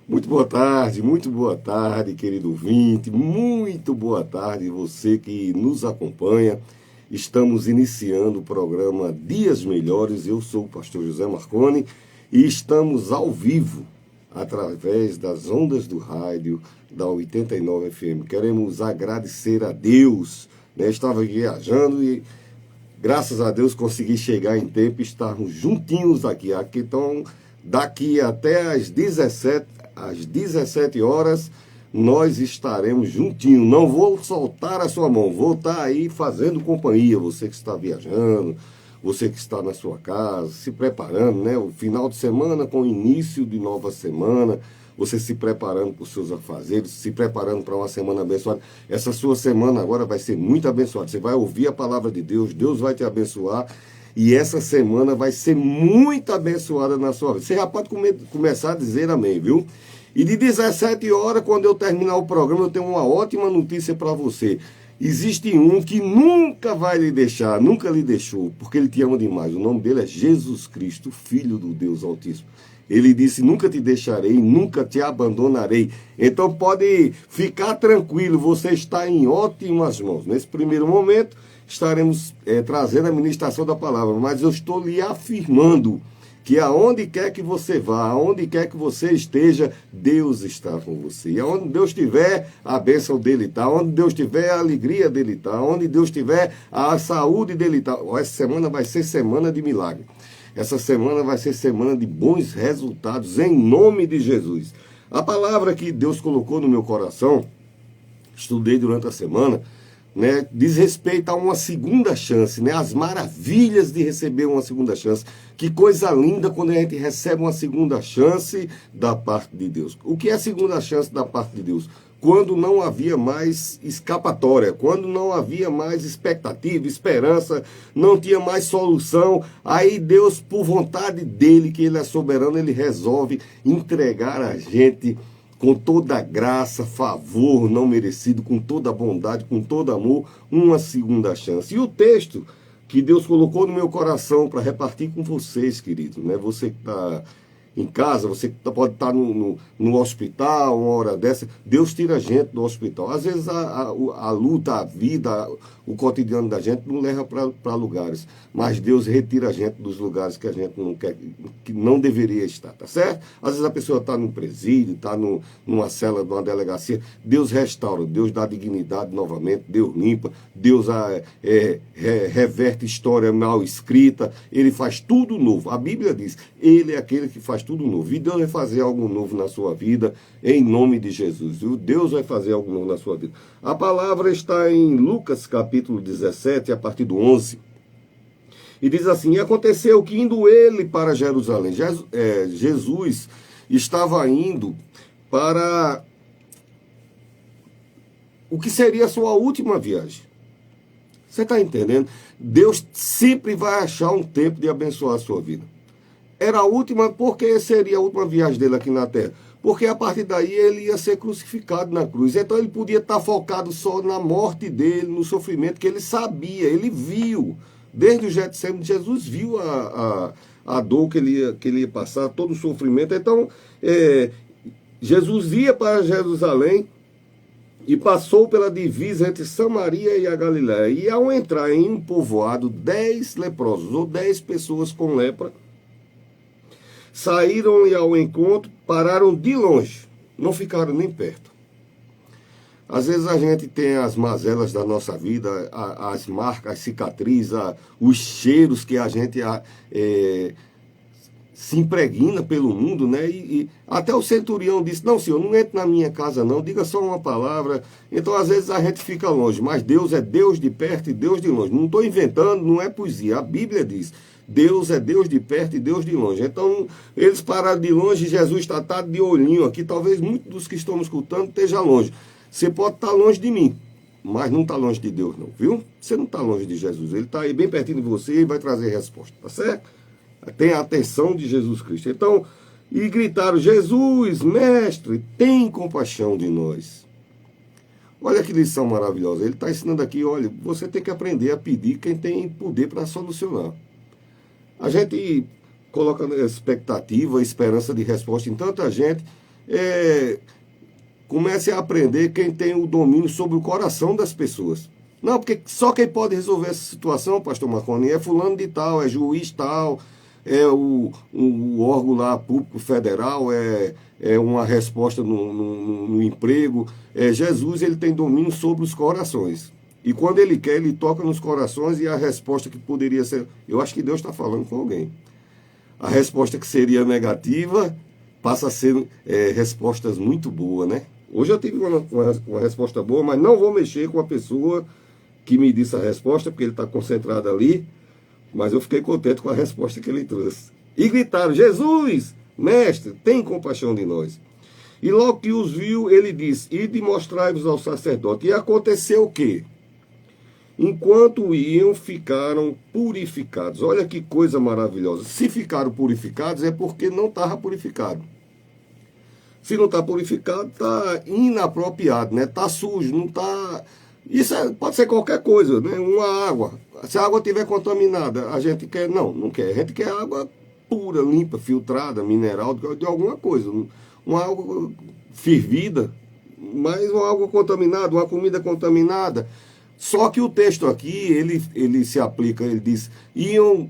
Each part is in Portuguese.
Muito boa tarde, querido ouvinte, muito boa tarde você que nos acompanha. Estamos iniciando o programa Dias Melhores. Eu sou o pastor José Marconi e estamos ao vivo através das ondas do rádio da 89 FM. Queremos agradecer a Deus, né? Estava viajando e graças a Deus consegui chegar em tempo e estarmos juntinhos aqui. Então, daqui até às 17 horas, nós estaremos juntinhos. Não vou soltar a sua mão, vou estar aí fazendo companhia. Você que está viajando, você que está na sua casa, se preparando, né? O final de semana com o início de nova semana, você se preparando para os seus afazeres, se preparando para uma semana abençoada. Essa sua semana agora vai ser muito abençoada. Você vai ouvir a palavra de Deus, Deus vai te abençoar. E essa semana vai ser muito abençoada na sua vida. Você já pode começar a dizer amém, viu? E de 17 horas, quando eu terminar o programa, eu tenho uma ótima notícia para você. Existe um que nunca vai lhe deixar, nunca lhe deixou, porque ele te ama demais. O nome dele é Jesus Cristo, Filho do Deus Altíssimo. Ele disse, nunca te deixarei, nunca te abandonarei. Então pode ficar tranquilo, você está em ótimas mãos. Nesse primeiro momento, estaremos trazendo a ministração da palavra, mas eu estou lhe afirmando que aonde quer que você vá, aonde quer que você esteja, Deus está com você. E aonde Deus estiver, a bênção dele está. Onde Deus estiver, a alegria dele está. Onde Deus estiver, a saúde dele está. Essa semana vai ser semana de milagre. Essa semana vai ser semana de bons resultados, em nome de Jesus. A palavra que Deus colocou no meu coração, estudei durante a semana, né, diz respeito a uma segunda chance, né, as maravilhas de receber uma segunda chance. Que coisa linda quando a gente recebe uma segunda chance da parte de Deus. O que é a segunda chance da parte de Deus? Quando não havia mais escapatória, quando não havia mais expectativa, esperança, não tinha mais solução, aí Deus, por vontade dele, que ele é soberano, ele resolve entregar a gente com toda a graça, favor não merecido, com toda a bondade, com todo amor, uma segunda chance. E o texto que Deus colocou no meu coração para repartir com vocês, queridos, né? Você que está em casa, você pode estar no hospital, uma hora dessa, Deus tira a gente do hospital. Às vezes a luta, a vida, o cotidiano da gente não leva para lugares, mas Deus retira a gente dos lugares que a gente não quer, que não deveria estar, tá certo? Às vezes a pessoa está num presídio, está numa cela de uma delegacia, Deus restaura, Deus dá dignidade novamente, Deus limpa, Deus reverte história mal escrita, Ele faz tudo novo. A Bíblia diz, Ele é aquele que faz tudo novo. E Deus vai fazer algo novo na sua vida, em nome de Jesus. Viu? Deus vai fazer algo novo na sua vida. A palavra está em Lucas capítulo 17, a partir do 11. E diz assim, e aconteceu que indo ele para Jerusalém, Jesus estava indo para o que seria a sua última viagem. Você está entendendo? Deus sempre vai achar um tempo de abençoar a sua vida. Era a última, porque seria a última viagem dele aqui na terra? Porque a partir daí ele ia ser crucificado na cruz. Então ele podia estar focado só na morte dele, no sofrimento que ele sabia, ele viu. Desde o Getsemane, Jesus viu a dor que ele ia passar, todo o sofrimento. Então, Jesus ia para Jerusalém e passou pela divisa entre Samaria e a Galiléia. E ao entrar em um povoado, 10 leprosos, ou 10 pessoas com lepra, saíram-lhe ao encontro, pararam de longe, não ficaram nem perto. Às vezes a gente tem as mazelas da nossa vida, as marcas, as cicatrizes, os cheiros que a gente se impregna pelo mundo, né? E até o centurião disse, não, senhor, não entre na minha casa não, diga só uma palavra. Então às vezes a gente fica longe, mas Deus é Deus de perto e Deus de longe. Não estou inventando, não é poesia, a Bíblia diz, Deus é Deus de perto e Deus de longe. Então, eles pararam de longe, Jesus está de olhinho aqui. Talvez muitos dos que estão me escutando estejam longe. Você pode estar longe de mim, mas não está longe de Deus não, viu? Você não está longe de Jesus. Ele está aí bem pertinho de você e vai trazer resposta, tá certo? Tem a atenção de Jesus Cristo. Então, e gritaram, Jesus, mestre, tem compaixão de nós. Olha que lição maravilhosa. Ele está ensinando aqui, olha, você tem que aprender a pedir quem tem poder para solucionar. A gente coloca expectativa, esperança de resposta em tanta gente comece a aprender quem tem o domínio sobre o coração das pessoas. Não, porque só quem pode resolver essa situação, pastor Marconi, é fulano de tal, é juiz tal, é o órgão lá público federal, é uma resposta no emprego. Jesus, ele tem domínio sobre os corações. E quando ele quer, ele toca nos corações e a resposta que poderia ser... Eu acho que Deus está falando com alguém. A resposta que seria negativa passa a ser respostas muito boas, né? Hoje eu tive uma resposta boa, mas não vou mexer com a pessoa que me disse a resposta, porque ele está concentrado ali, mas eu fiquei contente com a resposta que ele trouxe. E gritaram: Jesus, mestre, tem compaixão de nós. E logo que os viu, ele disse: ide mostrai-vos ao sacerdote. E aconteceu o quê? Enquanto iam, ficaram purificados. Olha que coisa maravilhosa. Se ficaram purificados, é porque não estava purificado. Se não está purificado, está inapropriado, né? Está sujo, não está... Isso pode ser qualquer coisa, né? Uma água. Se a água estiver contaminada, a gente quer... Não quer. A gente quer água pura, limpa, filtrada, mineral, de alguma coisa. Uma água fervida, mas uma água contaminada, uma comida contaminada. Só que o texto aqui, ele se aplica, ele diz: iam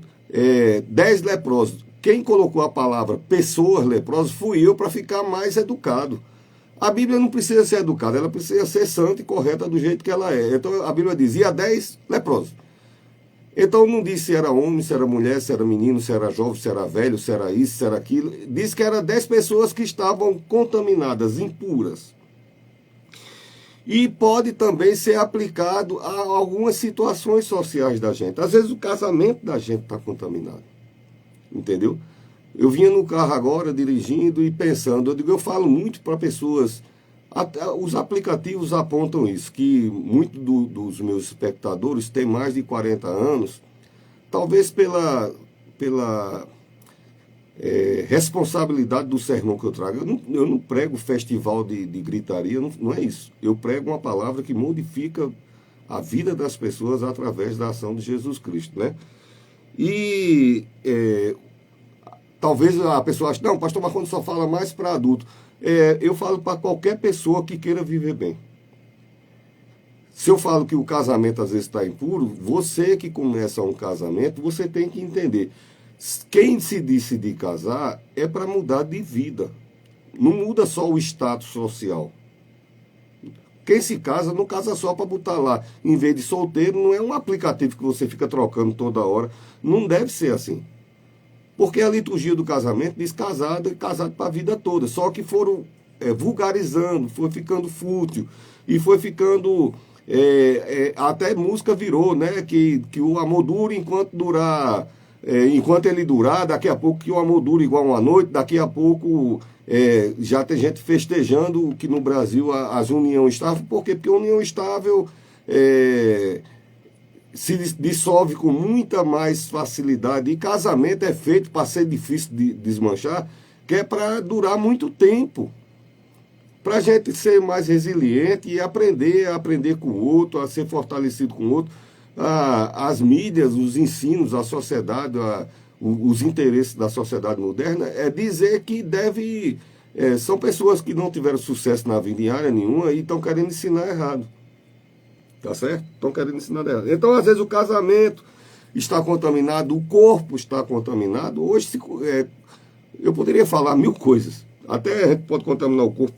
10 leprosos. Quem colocou a palavra pessoas leprosas fui eu, para ficar mais educado. A Bíblia não precisa ser educada, ela precisa ser santa e correta do jeito que ela é. Então a Bíblia dizia 10 leprosos. Então não disse se era homem, se era mulher, se era menino, se era jovem, se era velho, se era isso, se era aquilo. Diz que eram 10 pessoas que estavam contaminadas, impuras. E pode também ser aplicado a algumas situações sociais da gente. Às vezes o casamento da gente está contaminado. Entendeu? Eu vinha no carro agora, dirigindo e pensando, eu falo muito para pessoas, os aplicativos apontam isso, que muitos dos meus espectadores têm mais de 40 anos, talvez pela responsabilidade do sermão que eu trago. Eu não prego festival de gritaria, não é isso. Eu prego uma palavra que modifica a vida das pessoas através da ação de Jesus Cristo, né? E talvez a pessoa ache: não, pastor Marconi só fala mais para adulto. Eu falo para qualquer pessoa que queira viver bem. Se eu falo que o casamento às vezes está impuro, você que começa um casamento, você tem que entender. Quem se decidir casar é para mudar de vida. Não muda só o status social. Quem se casa, não casa só para botar lá. Em vez de solteiro, não é um aplicativo que você fica trocando toda hora. Não deve ser assim. Porque a liturgia do casamento diz casado e casado para a vida toda. Só que foram vulgarizando, foi ficando fútil. E foi ficando... até música virou, né? Que o amor dura enquanto durar... enquanto ele durar, daqui a pouco que o amor dura igual uma noite, daqui a pouco já tem gente festejando que no Brasil as uniões estáveis. Por quê? Porque a união estável se dissolve com muita mais facilidade, e casamento é feito para ser difícil de desmanchar, que é para durar muito tempo. Para a gente ser mais resiliente e aprender com o outro, a ser fortalecido com o outro. As mídias, os ensinos, a sociedade, os interesses da sociedade moderna, dizer que são pessoas que não tiveram sucesso na vida em área nenhuma e estão querendo ensinar errado. Tá certo? Estão querendo ensinar errado. Então, às vezes, o casamento está contaminado, o corpo está contaminado. Hoje, eu poderia falar 1000 coisas. Até a gente pode contaminar o corpo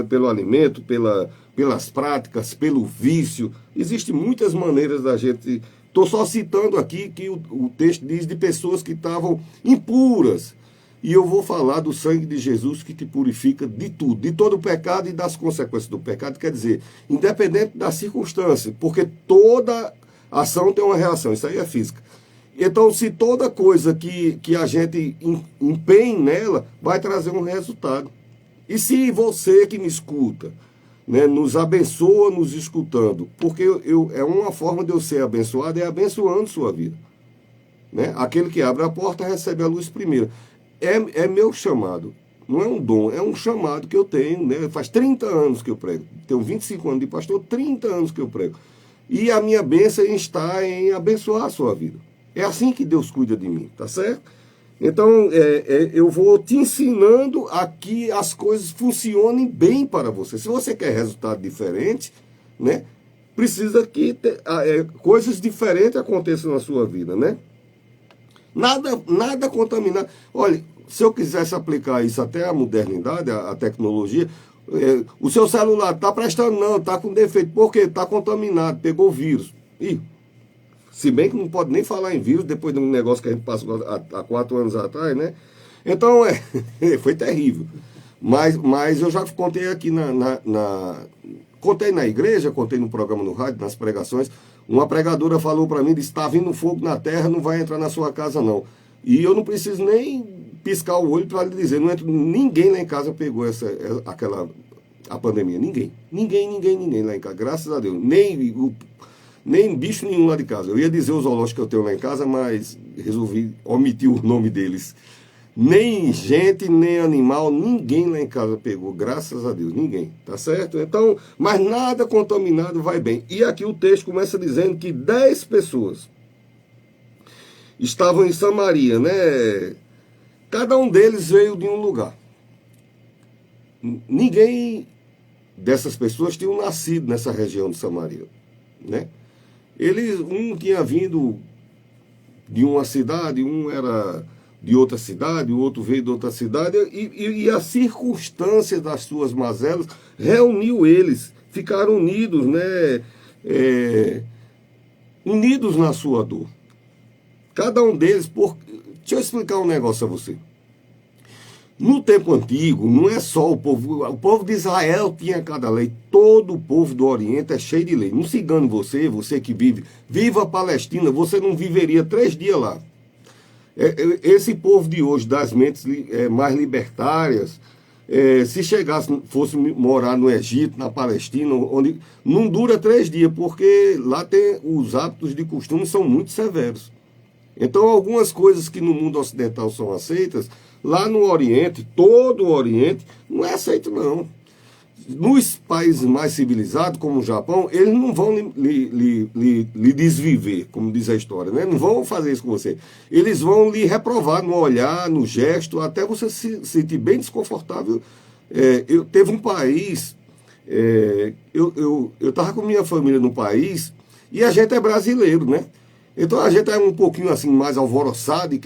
pelo alimento, pelas práticas, pelo vício. Existem muitas maneiras da gente... Estou só citando aqui que o texto diz de pessoas que estavam impuras. E eu vou falar do sangue de Jesus que te purifica de tudo, de todo o pecado e das consequências do pecado. Quer dizer, independente da circunstância, porque toda ação tem uma reação, isso aí é física. Então, se toda coisa que a gente empenhe nela, vai trazer um resultado. E se você que me escuta, né, nos abençoa nos escutando, porque é uma forma de eu ser abençoado, é abençoando sua vida. Né? Aquele que abre a porta recebe a luz primeiro. É meu chamado, não é um dom, é um chamado que eu tenho. Né? Faz 30 anos que eu prego, tenho 25 anos de pastor, 30 anos que eu prego. E a minha bênção está em abençoar a sua vida. É assim que Deus cuida de mim, tá certo? Então, eu vou te ensinando a que as coisas funcionem bem para você. Se você quer resultado diferente, né, precisa que coisas diferentes aconteçam na sua vida, né? Nada contaminado. Olha, se eu quisesse aplicar isso até a modernidade, a tecnologia, o seu celular está prestando não, está com defeito. Por quê? Está contaminado, pegou vírus. Ih, se bem que não pode nem falar em vírus depois de um negócio que a gente passou há 4 anos atrás, né? Então, foi terrível. Mas eu já contei aqui contei na igreja, contei no programa no rádio, nas pregações. Uma pregadora falou para mim, disse, está vindo fogo na terra, não vai entrar na sua casa não. E eu não preciso nem piscar o olho para lhe dizer, não entra, ninguém lá em casa pegou a pandemia, ninguém lá em casa, graças a Deus, nem bicho nenhum lá de casa. Eu ia dizer os zoológicos que eu tenho lá em casa, mas resolvi omitir o nome deles. Nem gente, nem animal, ninguém lá em casa pegou, graças a Deus, ninguém, tá certo? Então, mas nada contaminado vai bem. E aqui o texto começa dizendo que 10 pessoas estavam em Samaria, né? Cada um deles veio de um lugar. Ninguém dessas pessoas tinha nascido nessa região de Samaria, né? Um tinha vindo de uma cidade, um era de outra cidade, o outro veio de outra cidade, e a circunstância das suas mazelas reuniu eles, ficaram unidos, né? Unidos na sua dor. Cada um deles, deixa eu explicar um negócio a você. No tempo antigo, não é só o povo de Israel tinha cada lei, todo o povo do Oriente é cheio de lei. Não se engane você que viva a Palestina, você não viveria 3 dias lá. Esse povo de hoje, das mentes mais libertárias, se fosse morar no Egito, na Palestina, onde não dura 3 dias, porque lá os hábitos de costume são muito severos. Então, algumas coisas que no mundo ocidental são aceitas, lá no Oriente, todo o Oriente, não é aceito não. Nos países mais civilizados, como o Japão, eles não vão lhe desviver, como diz a história, né? Não vão fazer isso com você. Eles vão lhe reprovar no olhar, no gesto, até você se sentir bem desconfortável. Teve um país, eu estava com minha família no país, e a gente é brasileiro, né? Então a gente é um pouquinho assim, mais alvoroçado, e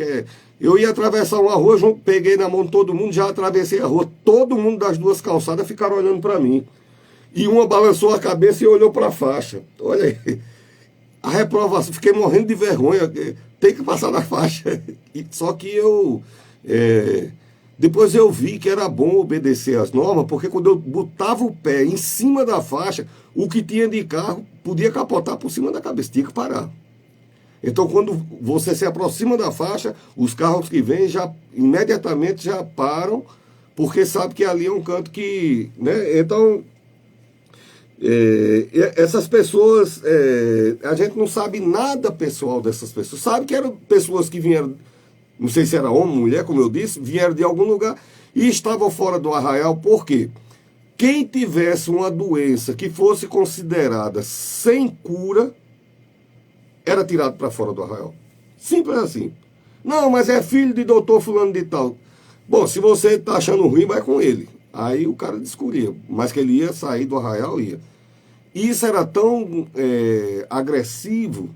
eu ia atravessar uma rua, peguei na mão de todo mundo, já atravessei a rua, todo mundo das 2 calçadas ficaram olhando para mim. E uma balançou a cabeça e olhou para a faixa. Olha aí, a reprovação, fiquei morrendo de vergonha, tem que passar na faixa. Só que depois eu vi que era bom obedecer às normas, porque quando eu botava o pé em cima da faixa, o que tinha de carro podia capotar por cima da cabeça, tinha que parar. Então, quando você se aproxima da faixa, os carros que vêm imediatamente já param, porque sabe que ali é um canto que, né? Então, essas pessoas, a gente não sabe nada pessoal dessas pessoas. Sabe que eram pessoas que vieram, não sei se era homem, mulher, como eu disse, vieram de algum lugar e estavam fora do arraial. Por quê? Quem tivesse uma doença que fosse considerada sem cura, era tirado para fora do arraial. Simples assim. Não, mas é filho de doutor fulano de tal. Bom, se você está achando ruim, vai com ele. Aí o cara descobria. Mas que ele ia sair do arraial, ia. E isso era tão agressivo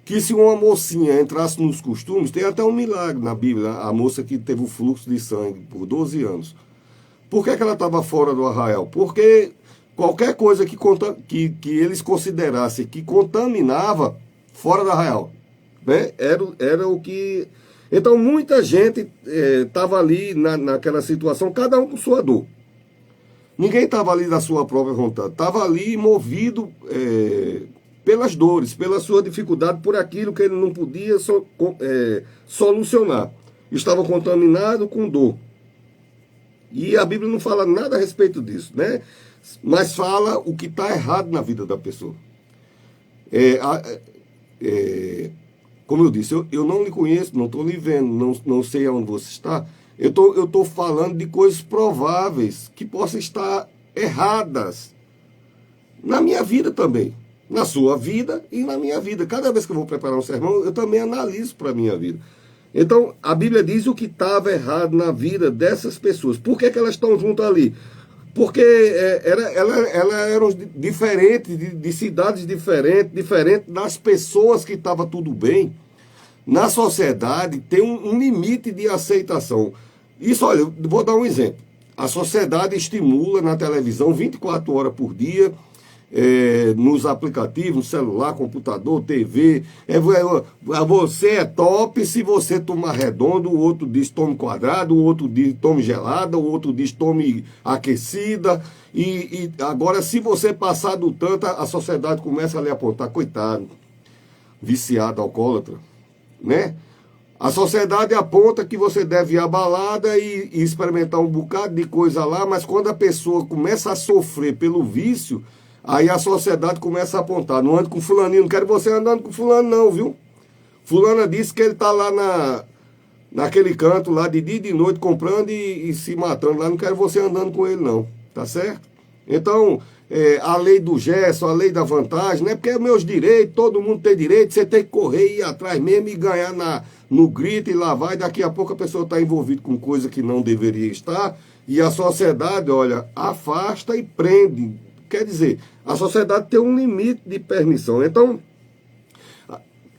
que se uma mocinha entrasse nos costumes, tem até um milagre na Bíblia, a moça que teve o fluxo de sangue por 12 anos. Por que ela estava fora do arraial? Porque qualquer coisa que eles considerassem que contaminava, fora do arraial, né? Era o que... Então muita gente estava ali naquela situação, cada um com sua dor. Ninguém estava ali da sua própria vontade, estava ali movido pelas dores, pela sua dificuldade, por aquilo que ele não podia solucionar. Estava contaminado com dor. E a Bíblia não fala nada a respeito disso, né? Mas fala o que está errado na vida da pessoa. Como eu disse, eu não lhe conheço, não estou lhe vendo, não sei aonde você está. Eu tô falando de coisas prováveis que possam estar erradas na minha vida também, na sua vida e na minha vida. Cada vez que eu vou preparar um sermão, eu também analiso para a minha vida. Então, a Bíblia diz o que estava errado na vida dessas pessoas. Por que elas estão juntas ali? Porque elas eram diferentes, de cidades diferentes das pessoas que estavam tudo bem. Na sociedade tem um limite de aceitação. Isso, olha, eu vou dar um exemplo. A sociedade estimula na televisão 24 horas por dia, nos aplicativos, celular, computador, TV. Você é top se você tomar redondo, o outro diz tome quadrado, o outro diz tome gelada, o outro diz tome aquecida. E agora, se você passar do tanto, a sociedade começa a lhe apontar, coitado, viciado, alcoólatra, né? A sociedade aponta que você deve ir à balada e experimentar um bocado de coisa lá, mas quando a pessoa começa a sofrer pelo vício, aí a sociedade começa a apontar, não ande com fulaninho, não quero você andando com fulano não, viu? Fulana disse que ele tá lá naquele canto lá de dia e de noite comprando e se matando lá, não quero você andando com ele não, tá certo? Então, a lei do gesto, a lei da vantagem, né? Porque é meus direitos, todo mundo tem direito, você tem que correr, ir atrás mesmo e ganhar no grito e lá vai, daqui a pouco a pessoa está envolvida com coisa que não deveria estar, e a sociedade, olha, afasta e prende. Quer dizer, a sociedade tem um limite de permissão. Então,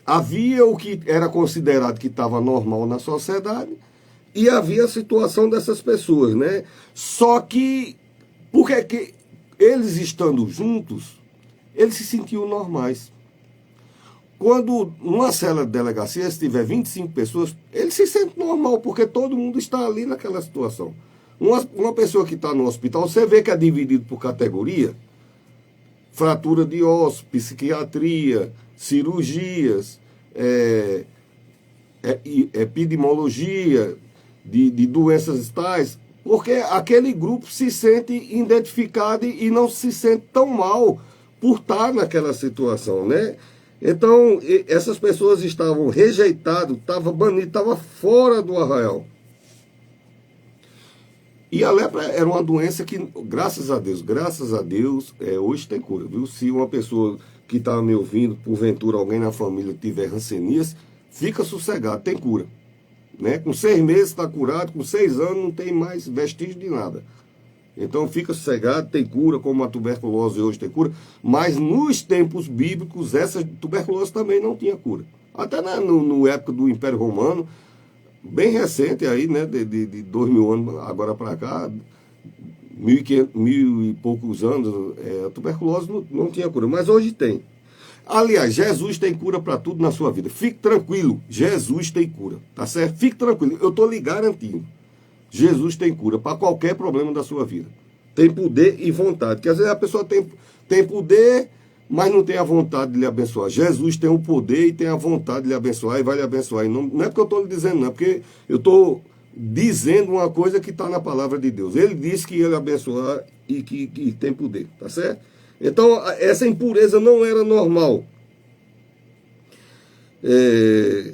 havia o que era considerado que estava normal na sociedade e havia a situação dessas pessoas, né? Só que, porque que eles estando juntos, eles se sentiam normais. Quando numa cela de delegacia, se tiver 25 pessoas, ele se sente normal, porque todo mundo está ali naquela situação. Uma pessoa que está no hospital, você vê que é dividido por categoria, fratura de osso, psiquiatria, cirurgias, epidemiologia de doenças tais, porque aquele grupo se sente identificado e não se sente tão mal por estar naquela situação, né? Então, essas pessoas estavam rejeitadas, estavam banidas, estavam fora do arraial. E a lepra era uma doença que, graças a Deus, hoje tem cura, viu? Se uma pessoa que está me ouvindo, porventura alguém na família tiver hanseníase, fica sossegado, tem cura. Né? Com 6 meses está curado, com 6 anos não tem mais vestígio de nada. Então fica sossegado, tem cura, como a tuberculose hoje tem cura, mas nos tempos bíblicos essa tuberculose também não tinha cura. Até no época do Império Romano, bem recente aí, né, de 2000 anos agora para cá, 1.500, 1.000 e poucos anos, a tuberculose não tinha cura, mas hoje tem. Aliás, Jesus tem cura para tudo na sua vida. Fique tranquilo, Jesus tem cura, tá certo? Fique tranquilo, eu estou lhe garantindo. Jesus tem cura para qualquer problema da sua vida. Tem poder e vontade. Porque às vezes a pessoa tem poder, mas não tem a vontade de lhe abençoar. Jesus tem o poder e tem a vontade de lhe abençoar e vai lhe abençoar. E não é porque eu estou lhe dizendo, não, é porque eu estou dizendo uma coisa que está na palavra de Deus. Ele disse que ia lhe abençoar e que tem poder, tá certo? Então, essa impureza não era normal. E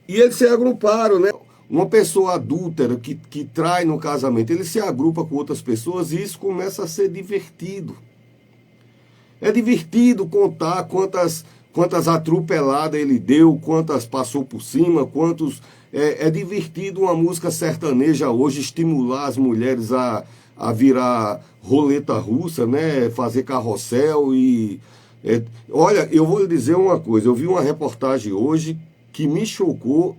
eles se agruparam, né? Uma pessoa adúltera que trai no casamento, ele se agrupa com outras pessoas e isso começa a ser divertido. É divertido contar quantas atropeladas ele deu, quantas passou por cima, quantos... É divertido uma música sertaneja hoje estimular as mulheres a virar roleta russa, né? Fazer carrossel e... olha, eu vou lhe dizer uma coisa, eu vi uma reportagem hoje que me chocou.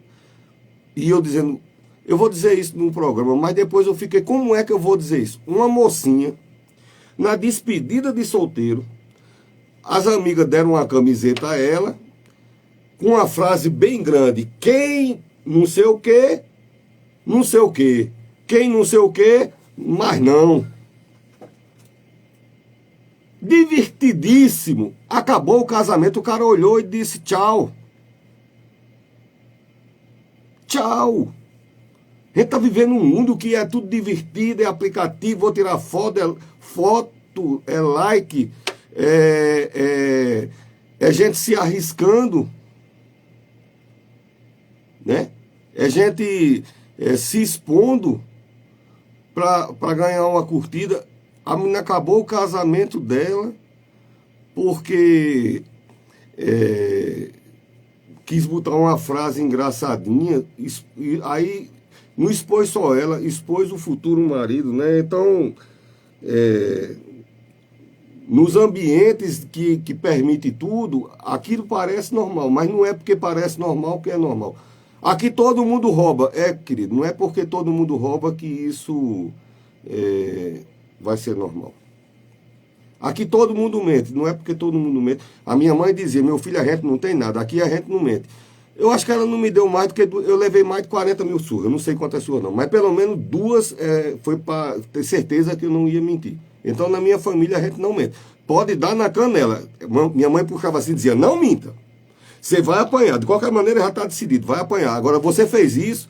E eu dizendo, eu vou dizer isso num programa, mas depois eu fiquei, como é que eu vou dizer isso? Uma mocinha, na despedida de solteiro, as amigas deram uma camiseta a ela, com uma frase bem grande, quem não sei o quê, não sei o quê, quem não sei o quê, mas não. Divertidíssimo. Acabou o casamento, o cara olhou e disse tchau. Tchau. A gente está vivendo um mundo que é tudo divertido, é aplicativo, vou tirar foto, é like, é gente se arriscando, né? É gente se expondo para ganhar uma curtida. A menina acabou o casamento dela porque quis botar uma frase engraçadinha, e aí não expôs só ela, expôs o futuro marido, né? Então, nos ambientes que permite tudo, aquilo parece normal, mas não é porque parece normal que é normal. Aqui todo mundo rouba. Querido, não é porque todo mundo rouba que isso vai ser normal. Aqui todo mundo mente, não é porque todo mundo mente. A minha mãe dizia, meu filho, a gente não tem nada, aqui a gente não mente. Eu acho que ela não me deu mais do que... Eu levei mais de 40 mil surras, eu não sei quantas surras não, mas pelo menos duas foi para ter certeza que eu não ia mentir. Então na minha família a gente não mente. Pode dar na canela. Minha mãe puxava assim e dizia, não minta. Você vai apanhar, de qualquer maneira já está decidido, vai apanhar. Agora você fez isso,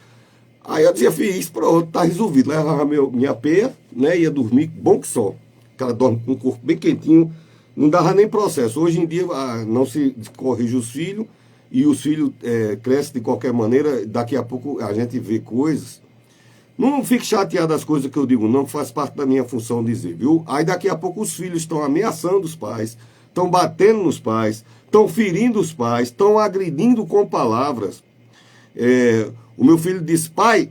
aí eu dizia, fiz, pronto, está resolvido. Levava minha peia, né, ia dormir, bom que só. O cara dorme com o corpo bem quentinho, não dava nem processo. Hoje em dia não se corrige os filhos, e os filhos crescem de qualquer maneira, daqui a pouco a gente vê coisas. Não fique chateado das coisas que eu digo, não, faz parte da minha função dizer, viu? Aí daqui a pouco os filhos estão ameaçando os pais, estão batendo nos pais, estão ferindo os pais, estão agredindo com palavras. O meu filho disse, pai,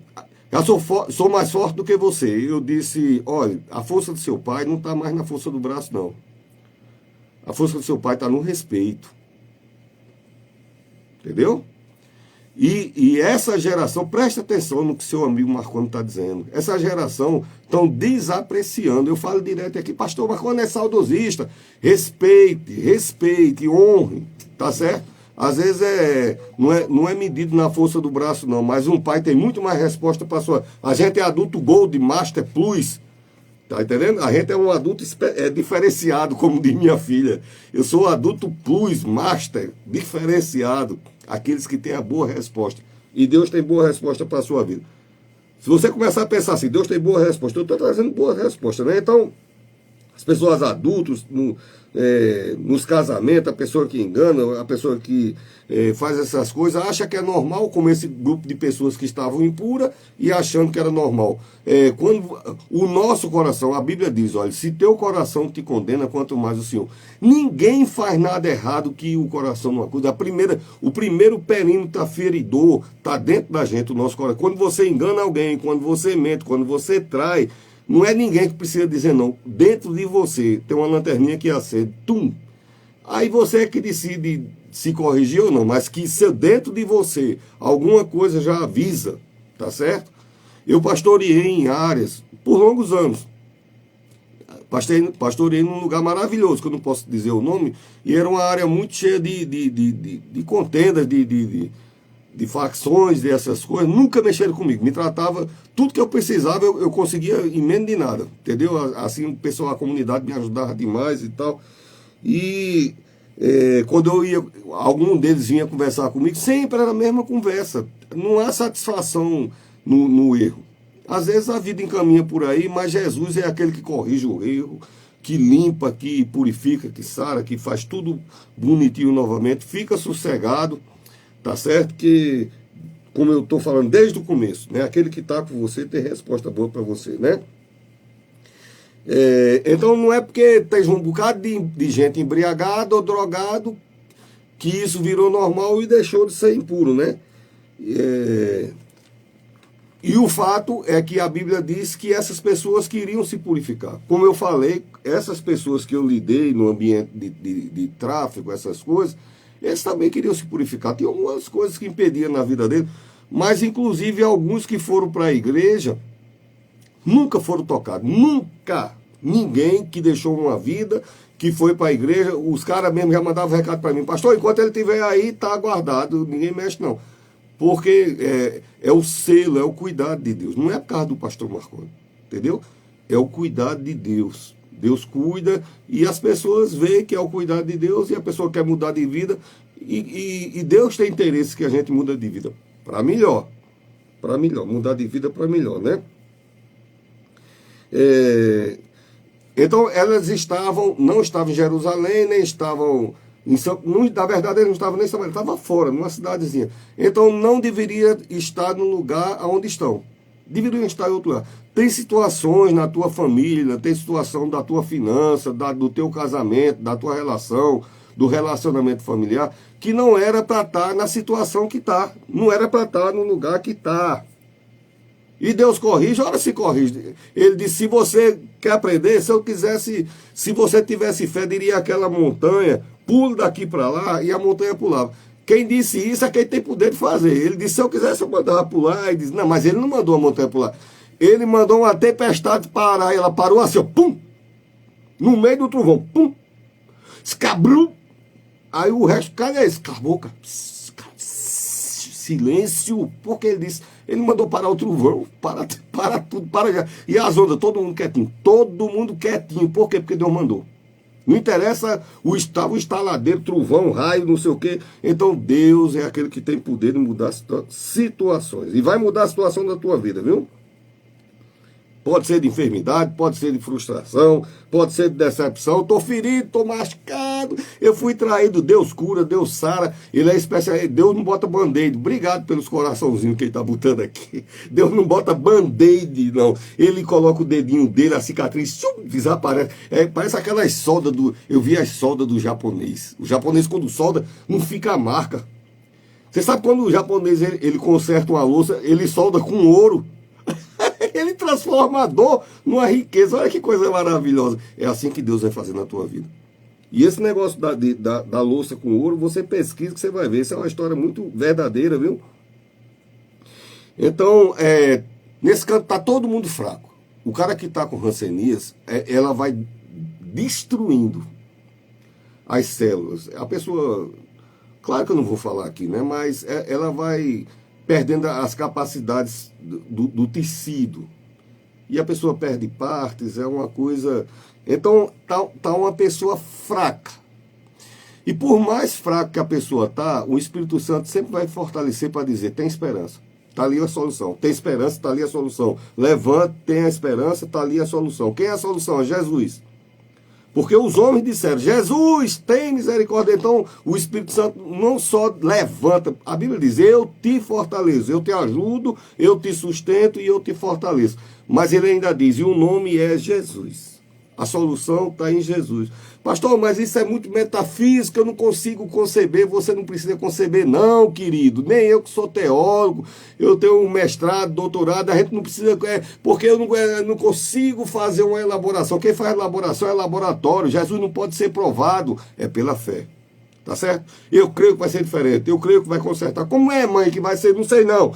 eu sou mais forte do que você. Eu disse, olha, a força do seu pai não está mais na força do braço, não. A força do seu pai está no respeito. Entendeu? E essa geração, preste atenção no que seu amigo Marconi está dizendo. Essa geração estão desapreciando. Eu falo direto aqui, pastor Marconi é saudosista. Respeite, honre, tá certo? Às vezes não é medido na força do braço, não, mas um pai tem muito mais resposta para sua. A gente é adulto Gold, Master, Plus. Tá entendendo? A gente é um adulto diferenciado, como diz minha filha. Eu sou adulto Plus, Master, diferenciado. Aqueles que têm a boa resposta. E Deus tem boa resposta para a sua vida. Se você começar a pensar assim, Deus tem boa resposta, eu estou trazendo boa resposta, né? Então, as pessoas adultas, nos casamentos, a pessoa que engana, a pessoa que faz essas coisas, acha que é normal, como esse grupo de pessoas que estavam impuras e achando que era normal. Quando o nosso coração, a Bíblia diz, olha, se teu coração te condena, quanto mais o Senhor. Ninguém faz nada errado que o coração não acuda. O primeiro perímetro feridor está dentro da gente, o nosso coração. Quando você engana alguém, quando você mente, quando você trai, não é ninguém que precisa dizer não. Dentro de você tem uma lanterninha que acende. Tum! Aí você é que decide se corrigir ou não. Mas que dentro de você alguma coisa já avisa. Tá certo? Eu pastoreei em áreas por longos anos. Pastoreei num lugar maravilhoso, que eu não posso dizer o nome. E era uma área muito cheia de contendas, de facções, dessas coisas, nunca mexeram comigo. Me tratava, tudo que eu precisava, eu conseguia em menos de nada. Entendeu? Assim, o pessoal, a comunidade me ajudava demais e tal. E quando eu ia, algum deles vinha conversar comigo, sempre era a mesma conversa. Não há satisfação no erro. Às vezes a vida encaminha por aí, mas Jesus é aquele que corrige o erro, que limpa, que purifica, que sara, que faz tudo bonitinho novamente. Fica sossegado. Tá certo? Que, como eu estou falando desde o começo, né? Aquele que está com você tem resposta boa para você, né? Então não é porque tem um bocado de gente embriagada ou drogado que isso virou normal e deixou de ser impuro, né? E o fato é que a Bíblia diz que essas pessoas queriam se purificar. Como eu falei, essas pessoas que eu lidei no ambiente de tráfico, essas coisas, eles também queriam se purificar. Tinha algumas coisas que impediam na vida deles, mas inclusive alguns que foram para a igreja nunca foram tocados. Nunca. Ninguém que deixou uma vida, que foi para a igreja, os caras mesmo já mandavam recado para mim. Pastor, enquanto ele estiver aí, está guardado, ninguém mexe não. Porque é o selo, é o cuidado de Deus. Não é por causa do pastor Marconi, entendeu? É o cuidado de Deus. Deus cuida e as pessoas veem que é o cuidado de Deus e a pessoa quer mudar de vida e Deus tem interesse que a gente muda de vida para melhor, mudar de vida para melhor, né? Então elas não estavam em Jerusalém, nem estavam na verdade eles não estavam nem em Samaria, estavam fora, numa cidadezinha. Então não deveria estar no lugar onde estão. Deveriam estar em outro lugar. Tem situações na tua família, tem situação da tua finança, do teu casamento, da tua relação, do relacionamento familiar, que não era para estar na situação que está, não era para estar no lugar que está. E Deus corrige, ora se corrige. Ele disse, se você quer aprender, se eu quisesse, se você tivesse fé, diria aquela montanha, pule daqui para lá, e a montanha pulava. Quem disse isso é quem tem poder de fazer. Ele disse, se eu quisesse, eu mandava pular. E disse, não, mas ele não mandou a montanha pular. Ele mandou uma tempestade parar, e ela parou assim, ó, pum, no meio do trovão, pum, escabru. Aí o resto, cadê esse? Cala a boca. Silêncio, porque ele disse, ele mandou parar o trovão, para tudo, para já. E as ondas, todo mundo quietinho. Por quê? Porque Deus mandou. Não interessa o estaladeiro, trovão, raio, não sei o quê. Então Deus é aquele que tem poder de mudar situações. E vai mudar a situação da tua vida, viu? Pode ser de enfermidade, pode ser de frustração, pode ser de decepção. Estou ferido, estou machucado, eu fui traído. Deus cura, Deus sara. Ele é especial. Deus não bota band-aid. Obrigado pelos coraçãozinhos que ele está botando aqui. Deus não bota band-aid, não. Ele coloca o dedinho dele, a cicatriz, desaparece. Parece aquelas soldas do... Eu vi as soldas do japonês. O japonês, quando solda, não fica a marca. Você sabe quando o japonês ele conserta uma louça, ele solda com ouro. Ele transforma a dor numa riqueza. Olha que coisa maravilhosa. É assim que Deus vai fazer na tua vida. E esse negócio da louça com ouro, você pesquisa que você vai ver. Isso é uma história muito verdadeira, viu? Então, nesse canto está todo mundo fraco. O cara que está com rancenias, ela vai destruindo as células. A pessoa, claro que eu não vou falar aqui, né? Mas ela vai perdendo as capacidades do tecido. E a pessoa perde partes, é uma coisa... Então, tá uma pessoa fraca. E por mais fraco que a pessoa tá, o Espírito Santo sempre vai fortalecer para dizer, tem esperança. Está ali a solução. Tem esperança, está ali a solução. Levanta, tem a esperança, está ali a solução. Quem é a solução? É Jesus. Porque os homens disseram, Jesus, tem misericórdia. Então, o Espírito Santo não só levanta, a Bíblia diz, eu te fortaleço, eu te ajudo, eu te sustento e eu te fortaleço. Mas ele ainda diz, e o nome é Jesus. A solução está em Jesus. Pastor, mas isso é muito metafísico, eu não consigo conceber. Você não precisa conceber, não, querido. Nem eu que sou teólogo, eu tenho um mestrado, doutorado, a gente não precisa... porque eu não consigo fazer uma elaboração. Quem faz elaboração é laboratório. Jesus não pode ser provado, é pela fé. Tá certo? Eu creio que vai ser diferente, eu creio que vai consertar. Como é, mãe, que vai ser? Não sei não.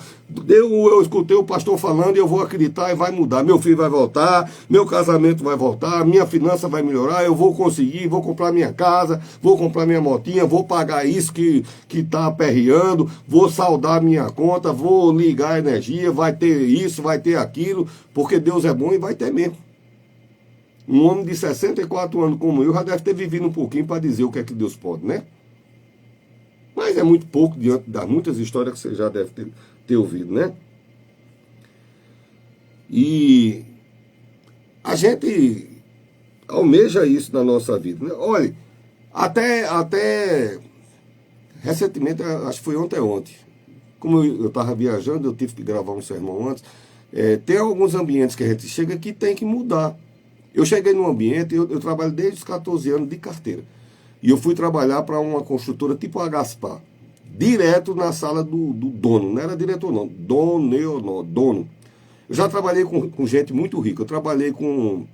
Eu escutei o pastor falando e eu vou acreditar e vai mudar. Meu filho vai voltar, meu casamento vai voltar, minha finança vai melhorar, eu vou conseguir, vou comprar minha casa, vou comprar minha motinha, vou pagar isso que tá aperreando, vou saldar minha conta, vou ligar a energia, vai ter isso, vai ter aquilo, porque Deus é bom e vai ter mesmo. Um homem de 64 anos como eu já deve ter vivido um pouquinho para dizer o que é que Deus pode, né? Mas é muito pouco diante das muitas histórias que você já deve ter ouvido, né? E a gente almeja isso na nossa vida, né? Olha, até recentemente, acho que foi ontem, como eu estava viajando, eu tive que gravar um sermão antes, tem alguns ambientes que a gente chega que tem que mudar. Eu cheguei num ambiente, eu trabalho desde os 14 anos de carteira. E eu fui trabalhar para uma construtora tipo a Gaspar, direto na sala do dono, não era diretor não, dono. Eu já trabalhei com gente muito rica, eu trabalhei com...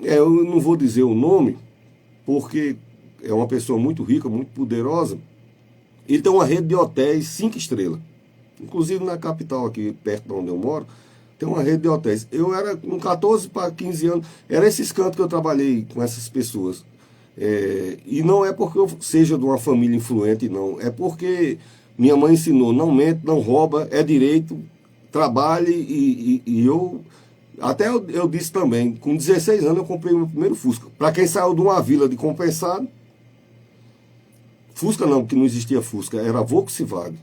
eu não vou dizer o nome, porque é uma pessoa muito rica, muito poderosa. Ele tem uma rede de hotéis 5 estrelas, inclusive na capital aqui, perto de onde eu moro, tem uma rede de hotéis. Eu era com 14 para 15 anos, era esses cantos que eu trabalhei com essas pessoas. E não é porque eu seja de uma família influente, não. É porque minha mãe ensinou, não mente, não rouba, é direito, trabalhe. E eu, até eu disse também, com 16 anos eu comprei o meu primeiro Fusca. Para quem saiu de uma vila de compensado, Fusca não, porque não existia Fusca, era Volkswagen.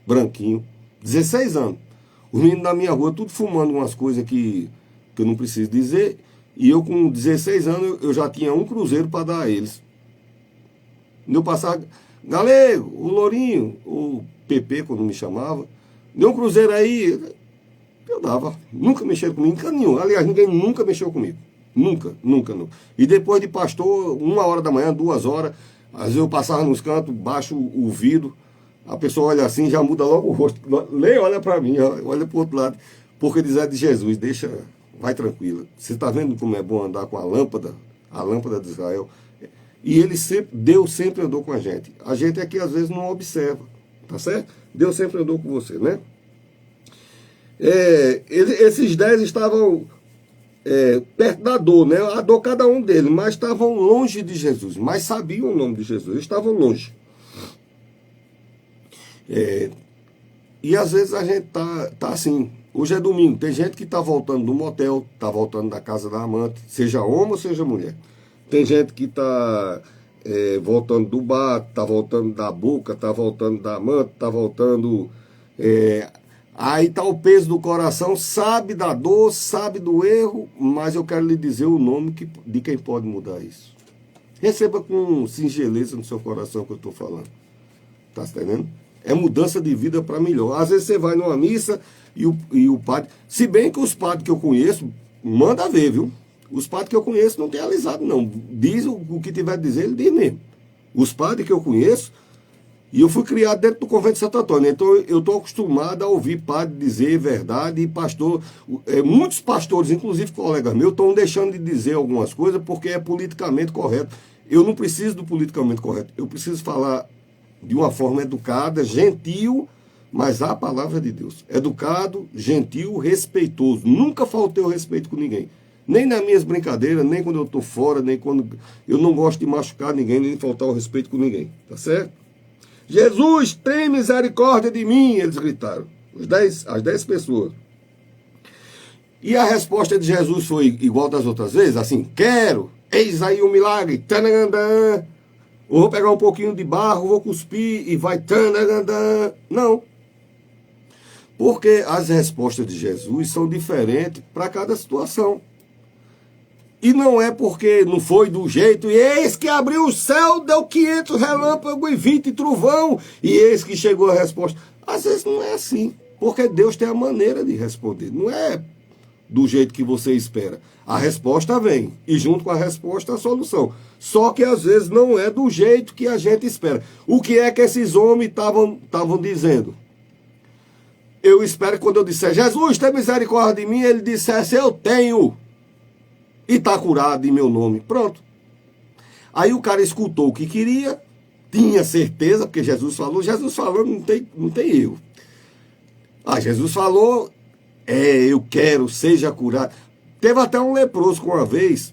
Branquinho, 16 anos. Os meninos da minha rua, tudo fumando umas coisas que eu não preciso dizer. E eu com 16 anos, eu já tinha um cruzeiro para dar a eles. No passado, Galego, o Lourinho, o PP, quando me chamava, deu um cruzeiro aí, eu dava. Nunca mexeram comigo, nunca nenhum. Aliás, ninguém nunca mexeu comigo. Nunca, nunca, nunca. E depois de pastor, 1 hora da manhã, 2 horas, às vezes eu passava nos cantos, baixo o vidro, a pessoa olha assim, já muda logo o rosto. Nem olha para mim, olha para o outro lado. Porque diz é de Jesus, deixa, vai tranquila. Você está vendo como é bom andar com a lâmpada de Israel? E ele sempre, Deus sempre andou com a gente. A gente é que às vezes não observa, tá certo? Deus sempre andou com você, né? Esses 10 estavam perto da dor, né? A dor cada um deles, mas estavam longe de Jesus, mas sabiam o nome de Jesus, eles estavam longe. E às vezes a gente tá assim. Hoje é domingo, tem gente que está voltando do motel, está voltando da casa da amante, seja homem ou seja mulher. Tem gente que está voltando do bar, está voltando da boca, está voltando da amante, está voltando... Aí está o peso do coração, sabe da dor, sabe do erro, mas eu quero lhe dizer o nome de quem pode mudar isso. Receba com singeleza no seu coração o que eu estou falando. Está entendendo? É mudança de vida para melhor. Às vezes você vai numa missa e o padre... Se bem que os padres que eu conheço, manda ver, viu? Os padres que eu conheço não tem alisado, não. Diz o que tiver a dizer, ele diz mesmo. Os padres que eu conheço... E eu fui criado dentro do convento de Santo Antônio, então eu estou acostumado a ouvir padre dizer verdade e pastor, muitos pastores, inclusive colegas meus, estão deixando de dizer algumas coisas porque é politicamente correto. Eu não preciso do politicamente correto, eu preciso falar de uma forma educada, gentil, mas a palavra de Deus. Educado, gentil, respeitoso. Nunca faltei o respeito com ninguém. Nem nas minhas brincadeiras, nem quando eu estou fora, nem quando... Eu não gosto de machucar ninguém, nem de faltar o respeito com ninguém, tá certo? Jesus, tem misericórdia de mim, eles gritaram, as 10 pessoas. E a resposta de Jesus foi igual das outras vezes, assim, quero, eis aí o milagre, tanagandã, eu vou pegar um pouquinho de barro, vou cuspir e vai tanagandã. Não. Porque as respostas de Jesus são diferentes para cada situação. E não é porque não foi do jeito, e eis que abriu o céu, deu 500 relâmpagos e 20 trovão, e eis que chegou a resposta. Às vezes não é assim, porque Deus tem a maneira de responder, não é do jeito que você espera. A resposta vem, e junto com a resposta a solução. Só que às vezes não é do jeito que a gente espera. O que é que esses homens estavam dizendo? Eu espero que quando eu disser, Jesus, tem misericórdia de mim, ele dissesse, eu tenho. E está curado em meu nome. Pronto. Aí o cara escutou o que queria, tinha certeza, porque Jesus falou não tem erro. Jesus falou, eu quero, seja curado. Teve até um leproso com uma vez,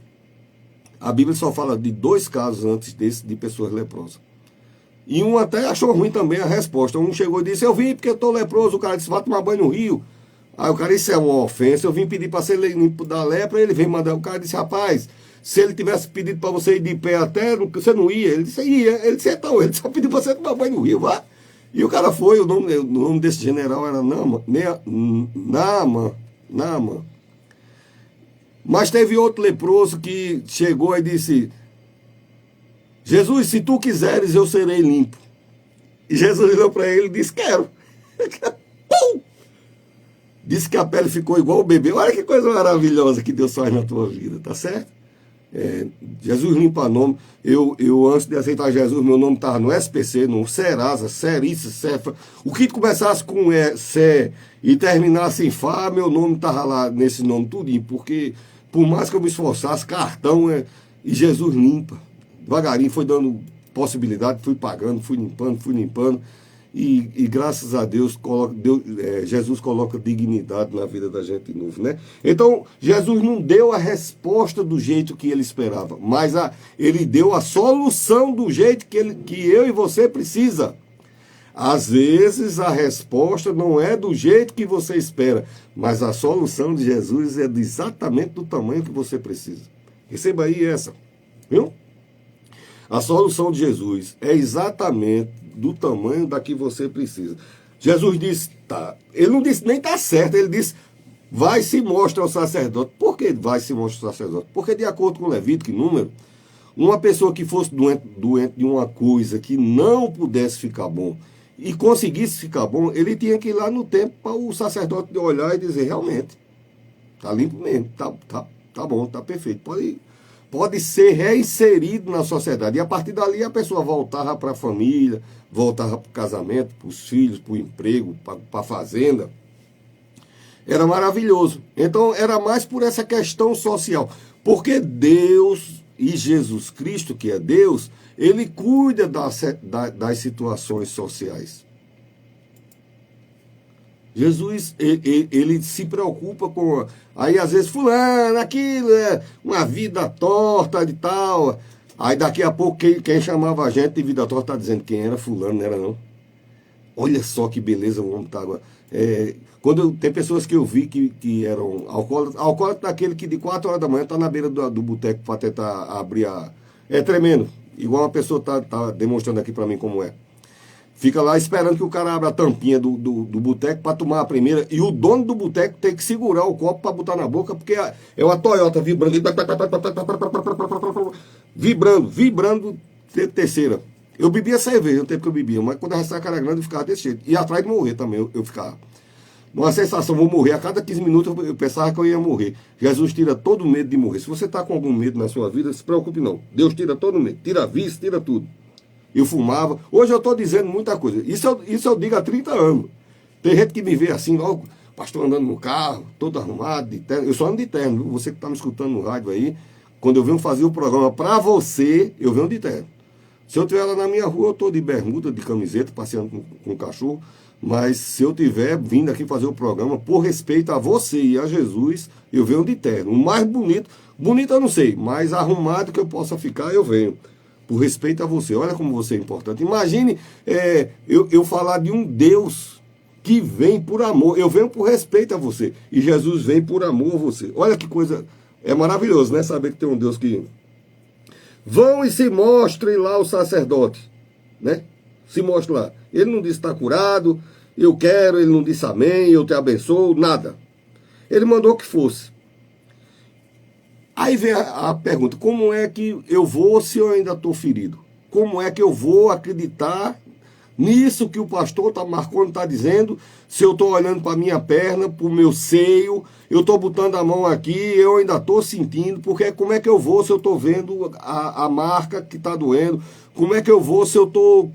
a Bíblia só fala de 2 casos antes desse de pessoas leprosas. E um até achou ruim também a resposta. Um chegou e disse, eu vim porque eu estou leproso. O cara disse, vai tomar banho no rio. Aí o cara, isso é uma ofensa, eu vim pedir para ser limpo da lepra, ele veio mandar, o cara disse, rapaz, se ele tivesse pedido para você ir de pé até, você não ia, ele disse, ia, ele disse, então, ele só pediu para você tomar banho no rio, vá. E o cara foi, o nome desse general era Naaman. Mas teve outro leproso que chegou e disse, Jesus, se tu quiseres, eu serei limpo. E Jesus olhou para ele e disse, quero. Pum! Disse que a pele ficou igual o bebê. Olha que coisa maravilhosa que Deus faz na tua vida, tá certo? Jesus limpa nome. Eu antes de aceitar Jesus, meu nome estava no SPC, no Serasa, Serice, Cefa. O que começasse com Sé e terminasse em Fá, meu nome estava lá nesse nome tudinho. Porque por mais que eu me esforçasse, cartão, e Jesus limpa. Devagarinho foi dando possibilidade, fui pagando, fui limpando. E graças a Deus, Jesus coloca dignidade na vida da gente de novo, né? Então, Jesus não deu a resposta do jeito que ele esperava, mas ele deu a solução do jeito que eu e você precisa. Às vezes, a resposta não é do jeito que você espera, mas a solução de Jesus é exatamente do tamanho que você precisa. Receba aí essa, viu? A solução de Jesus é exatamente do tamanho da que você precisa. Jesus disse, tá. Ele não disse nem tá certo, ele disse, vai se mostra ao sacerdote. Por que vai se mostra ao sacerdote? Porque de acordo com Levítico e Número, uma pessoa que fosse doente de uma coisa que não pudesse ficar bom e conseguisse ficar bom, ele tinha que ir lá no templo para o sacerdote olhar e dizer, realmente, tá limpo mesmo, tá Tá bom, tá perfeito. Pode ser reinserido na sociedade. E a partir dali a pessoa voltava para a família, voltava para o casamento, para os filhos, para o emprego, para a fazenda. Era maravilhoso. Então era mais por essa questão social. Porque Deus e Jesus Cristo, que é Deus, ele cuida das situações sociais. Jesus, ele se preocupa com... Aí às vezes, fulano, aquilo é uma vida torta de tal. Aí daqui a pouco quem chamava a gente de vida torta está dizendo quem era fulano, não era não. Olha só que beleza o homem está agora. Tem pessoas que eu vi que eram alcoólatras daquele que de 4 horas da manhã está na beira do boteco para tentar abrir a... É tremendo. Igual uma pessoa tá demonstrando aqui para mim como é. Fica lá esperando que o cara abra a tampinha do boteco para tomar a primeira. E o dono do boteco tem que segurar o copo para botar na boca, porque é uma Toyota vibrando. Vibrando terceira. Eu bebia cerveja no tempo que eu bebia, mas quando a ressaca era grande eu ficava desse jeito. E atrás de morrer também, eu ficava. Uma sensação, vou morrer. A cada 15 minutos eu pensava que eu ia morrer. Jesus tira todo o medo de morrer. Se você está com algum medo na sua vida, não se preocupe não. Deus tira todo o medo. Tira a vício, tira tudo. Eu fumava. Hoje eu estou dizendo muita coisa. Isso eu digo há 30 anos. Tem gente que me vê assim, ó, pastor andando no carro, todo arrumado, de terno. Eu só ando de terno, viu? Você que está me escutando no rádio aí, quando eu venho fazer o programa para você, eu venho de terno. Se eu estiver lá na minha rua, eu estou de bermuda, de camiseta, passeando com o cachorro. Mas se eu estiver vindo aqui fazer o programa, por respeito a você e a Jesus, eu venho de terno. O mais bonito eu não sei, mais arrumado que eu possa ficar, eu venho. Por respeito a você. Olha como você é importante. Imagine eu falar de um Deus que vem por amor. Eu venho por respeito a você. E Jesus vem por amor a você. Olha que coisa. É maravilhoso, né? Saber que tem um Deus que... Vão e se mostrem lá o sacerdote. Né? Se mostre lá. Ele não disse está curado, eu quero, ele não disse amém, eu te abençoo, nada. Ele mandou que fosse. Aí vem a pergunta, como é que eu vou se eu ainda estou ferido? Como é que eu vou acreditar nisso que o pastor Marconi está dizendo, se eu estou olhando para a minha perna, para o meu seio, eu estou botando a mão aqui, eu ainda estou sentindo, porque como é que eu vou se eu estou vendo a marca que está doendo? Como é que eu vou se eu estou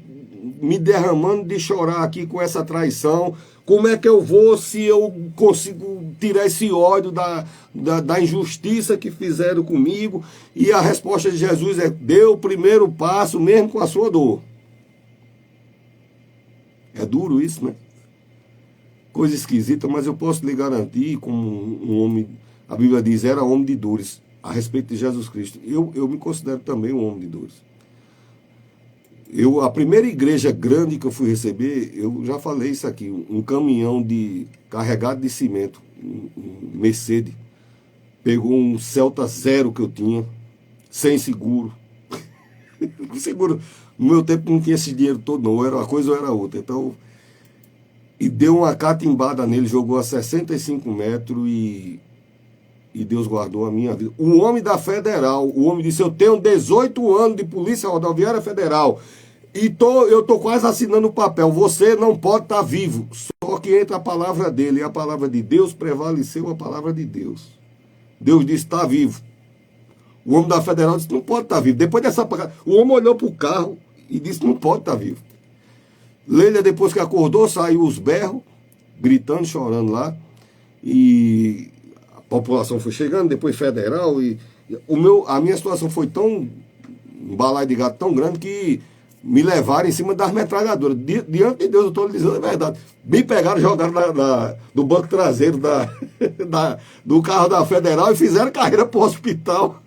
me derramando de chorar aqui com essa traição? Como é que eu vou se eu consigo tirar esse ódio da injustiça que fizeram comigo? E a resposta de Jesus é, dê o primeiro passo mesmo com a sua dor. É duro isso, né? Coisa esquisita, mas eu posso lhe garantir, como um homem, a Bíblia diz, era homem de dores, a respeito de Jesus Cristo. Eu me considero também um homem de dores. A primeira igreja grande que eu fui receber, eu já falei isso aqui, um caminhão carregado de cimento, um Mercedes, pegou um Celta Zero que eu tinha, sem seguro. Seguro, no meu tempo não tinha esse dinheiro todo não, era uma coisa ou era outra. Então, e deu uma catimbada nele, jogou a 65 metros e Deus guardou a minha vida. O homem da Federal, o homem disse, eu tenho 18 anos de Polícia Rodoviária Federal e eu tô quase assinando o papel, você não pode estar vivo. Só que entra a palavra dele, e a palavra de Deus prevaleceu a palavra de Deus. Deus disse, está vivo. O homem da Federal disse, não pode estar vivo. Depois dessa o homem olhou para o carro e disse, não pode estar vivo. Leila, depois que acordou, saiu os berros, gritando, chorando lá, e a população foi chegando, depois federal, e a minha situação foi tão, um balaio de gato tão grande que me levaram em cima das metralhadoras. Diante de Deus, eu estou lhe dizendo a verdade. Me pegaram, jogaram do banco traseiro do carro da Federal e fizeram carreira para o hospital.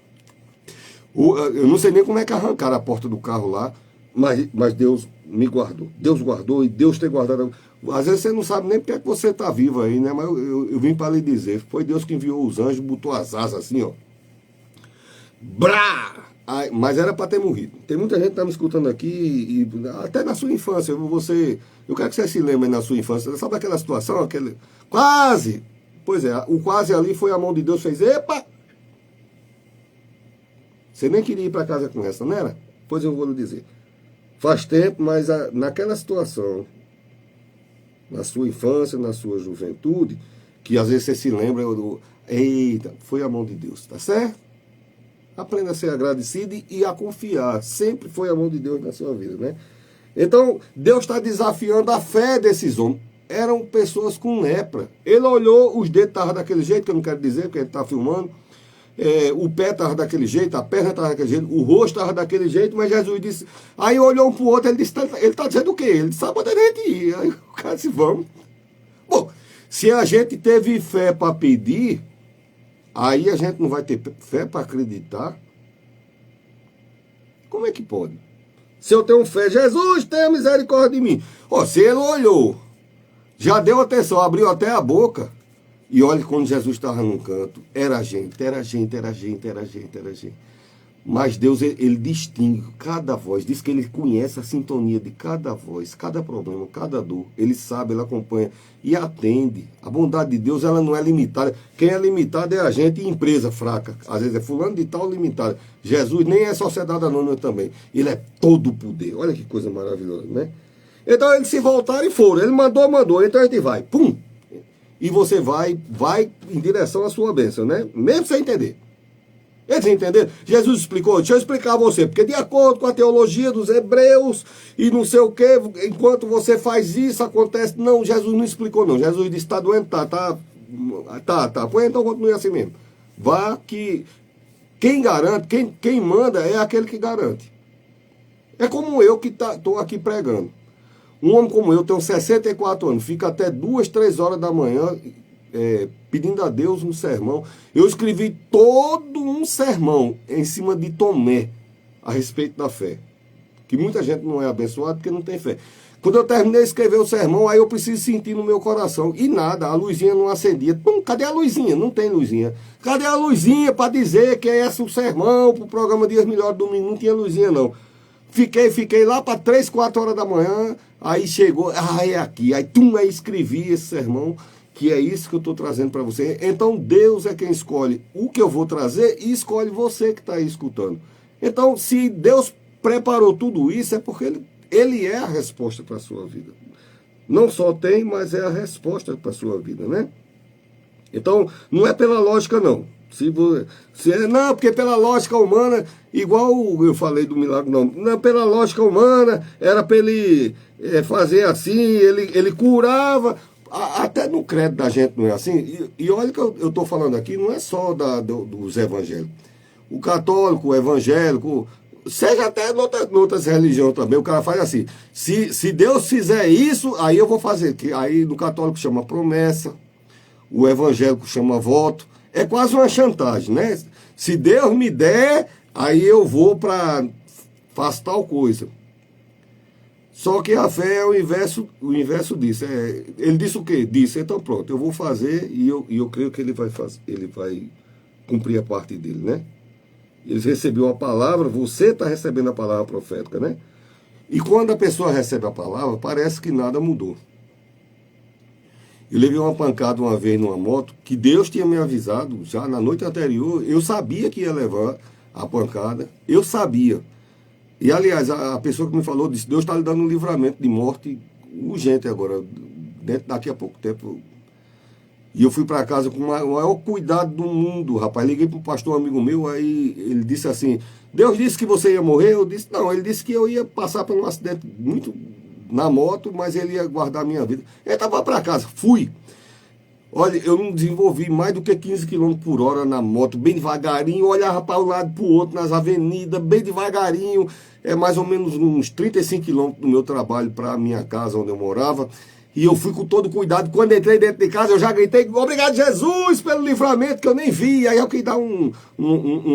Eu não sei nem como é que arrancaram a porta do carro lá, mas Deus me guardou. Deus guardou e Deus tem guardado. Às vezes você não sabe nem porque é que você está vivo aí, né? Mas eu vim para lhe dizer. Foi Deus que enviou os anjos, botou as asas assim, ó. Brá! Mas era para ter morrido. Tem muita gente que está me escutando aqui, e até na sua infância, eu quero que você se lembre na sua infância. Sabe aquela situação, quase! Pois é, o quase ali foi a mão de Deus, fez, epa! Você nem queria ir para casa com essa, não era? Pois eu vou lhe dizer. Faz tempo, mas naquela situação, na sua infância, na sua juventude, que às vezes você se lembra, Eita, foi a mão de Deus, tá certo? Aprenda a ser agradecido e a confiar. Sempre foi a mão de Deus na sua vida, né? Então, Deus está desafiando a fé desses homens. Eram pessoas com lepra. Ele olhou, os dedos estavam daquele jeito, que eu não quero dizer, porque ele está filmando. O pé estava daquele jeito, a perna estava daquele jeito, o rosto estava daquele jeito, mas Jesus disse... Aí olhou um para o outro, ele disse, ele está dizendo o quê? Ele disse, sabe onde a gente ir? Aí o cara disse, vamos. Bom, se a gente teve fé para pedir, aí a gente não vai ter fé para acreditar? Como é que pode? Se eu tenho fé, Jesus, tenha misericórdia de mim. Se ele olhou, já deu atenção, abriu até a boca, e olha quando Jesus estava num canto, era gente, era gente, era gente, era gente, era gente. Mas Deus, ele distingue cada voz, diz que ele conhece a sintonia de cada voz, cada problema, cada dor. Ele sabe, ele acompanha e atende. A bondade de Deus, ela não é limitada. Quem é limitado é a gente e empresa fraca. Às vezes é fulano de tal limitado. Jesus nem é sociedade anônima também. Ele é todo o poder. Olha que coisa maravilhosa, né? Então eles se voltaram e foram. Ele mandou. Então a gente vai. Pum! E você vai em direção à sua bênção, né? Mesmo sem entender. Eles entenderam? Jesus explicou, deixa eu explicar a você, porque de acordo com a teologia dos hebreus e não sei o que, enquanto você faz isso, acontece. Não, Jesus não explicou não. Jesus disse, está doendo, tá. Pois então continue assim mesmo. Vá que quem garante, quem manda é aquele que garante. É como eu que estou aqui pregando. Um homem como eu, tenho 64 anos, fica até 2, 3 horas da manhã pedindo a Deus um sermão. Eu escrevi todo um sermão em cima de Tomé a respeito da fé. Que muita gente não é abençoada porque não tem fé. Quando eu terminei de escrever o sermão, aí eu preciso sentir no meu coração. E nada, a luzinha não acendia. Cadê a luzinha? Não tem luzinha. Cadê a luzinha para dizer que é esse o sermão para o programa Dias Melhores Domingo? Não tinha luzinha não. Fiquei lá para 3, 4 horas da manhã, aí chegou, é aqui. Aí escrevi esse sermão, que é isso que eu estou trazendo para você. Então Deus é quem escolhe o que eu vou trazer e escolhe você que está aí escutando. Então, se Deus preparou tudo isso, é porque Ele é a resposta para a sua vida. Não só tem, mas é a resposta para a sua vida, né? Então, não é pela lógica, não. Não, porque pela lógica humana, igual eu falei do milagre, não, pela lógica humana, era para ele fazer assim, ele curava, até no credo da gente não é assim, e olha que eu estou falando aqui, não é só dos evangélicos, o católico, o evangélico, seja até outras religiões também, o cara faz assim, se Deus fizer isso, aí eu vou fazer, que aí no católico chama promessa, o evangélico chama voto. É quase uma chantagem, né? Se Deus me der, aí eu vou para faço tal coisa. Só que a fé é o inverso disso. Ele disse o quê? Disse, então pronto, eu vou fazer e eu creio que ele vai fazer, ele vai cumprir a parte dele, né? Ele recebeu a palavra, você está recebendo a palavra profética, né? E quando a pessoa recebe a palavra, parece que nada mudou. Eu levei uma pancada uma vez numa moto, que Deus tinha me avisado, já na noite anterior, eu sabia que ia levar a pancada, eu sabia. E, aliás, a pessoa que me falou disse, Deus está lhe dando um livramento de morte urgente agora, daqui a pouco tempo. E eu fui para casa com o maior cuidado do mundo, rapaz. Liguei para um pastor amigo meu, aí ele disse assim, Deus disse que você ia morrer? Eu disse, não, ele disse que eu ia passar por um acidente muito na moto, mas ele ia guardar a minha vida. Ele estava para casa, fui. Olha, eu não desenvolvi mais do que 15 km por hora na moto, bem devagarinho, olhava para um lado para o outro nas avenidas, bem devagarinho, mais ou menos uns 35 km do meu trabalho para a minha casa onde eu morava, e eu fui com todo cuidado. Quando entrei dentro de casa, eu já gritei, obrigado Jesus pelo livramento, que eu nem vi. Aí eu queria dar um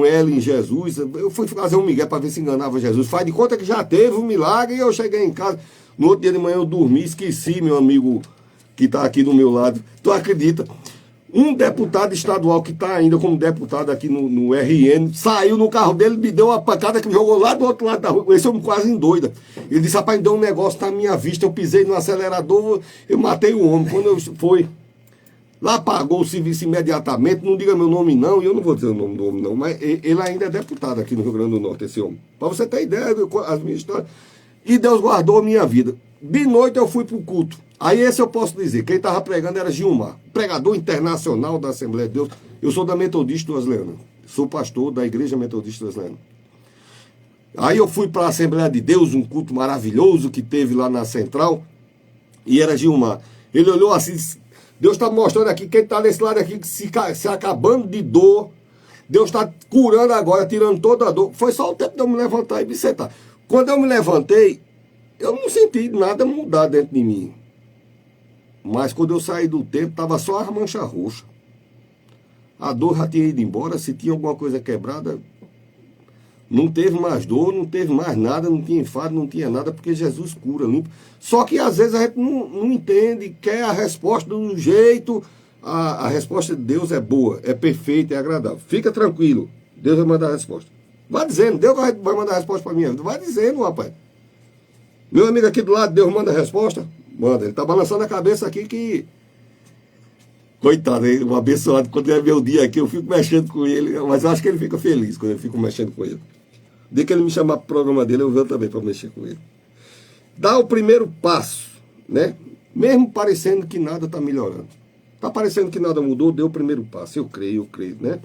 L em Jesus, eu fui fazer um migué para ver se enganava Jesus, faz de conta que já teve um milagre, e eu cheguei em casa. No outro dia de manhã eu dormi, esqueci, meu amigo que está aqui do meu lado. Tu acredita? Um deputado estadual que está ainda como deputado aqui no RN, saiu no carro dele, me deu uma pancada que me jogou lá do outro lado da rua. Esse homem quase endoida. Ele disse, rapaz, deu um negócio na minha vista, eu pisei no acelerador, eu matei o homem. Quando eu fui, lá pagou o serviço imediatamente, não diga meu nome não, e eu não vou dizer o nome do homem não, mas ele ainda é deputado aqui no Rio Grande do Norte, esse homem. Para você ter ideia, as minhas histórias. E Deus guardou a minha vida. De noite eu fui para o culto. Aí esse eu posso dizer, quem estava pregando era Gilmar, pregador internacional da Assembleia de Deus. Eu sou da Metodista Wesleyana, sou pastor da Igreja Metodista Wesleyana. Aí eu fui para a Assembleia de Deus, um culto maravilhoso que teve lá na Central, e era Gilmar. Ele olhou assim, disse, Deus está mostrando aqui, quem está desse lado aqui, se acabando de dor, Deus está curando agora, tirando toda a dor. Foi só o tempo de eu me levantar e me sentar. Quando eu me levantei, eu não senti nada mudar dentro de mim. Mas quando eu saí do templo, estava só a mancha roxa. A dor já tinha ido embora, se tinha alguma coisa quebrada, não teve mais dor, não teve mais nada, não tinha enfado, não tinha nada, porque Jesus cura, limpa. Só que às vezes a gente não entende, quer a resposta do jeito, a resposta de Deus é boa, é perfeita, é agradável. Fica tranquilo, Deus vai mandar a resposta. Vai dizendo, Deus vai mandar a resposta para mim, vai dizendo, rapaz. Meu amigo aqui do lado, Deus manda a resposta? Manda, ele está balançando a cabeça aqui que... Coitado, ele, um abençoado, quando é meu dia aqui, eu fico mexendo com ele, mas eu acho que ele fica feliz quando eu fico mexendo com ele. De que ele me chamar para o programa dele, eu venho também para mexer com ele. Dá o primeiro passo, né? Mesmo parecendo que nada está melhorando. Está parecendo que nada mudou, deu o primeiro passo. Eu creio, né?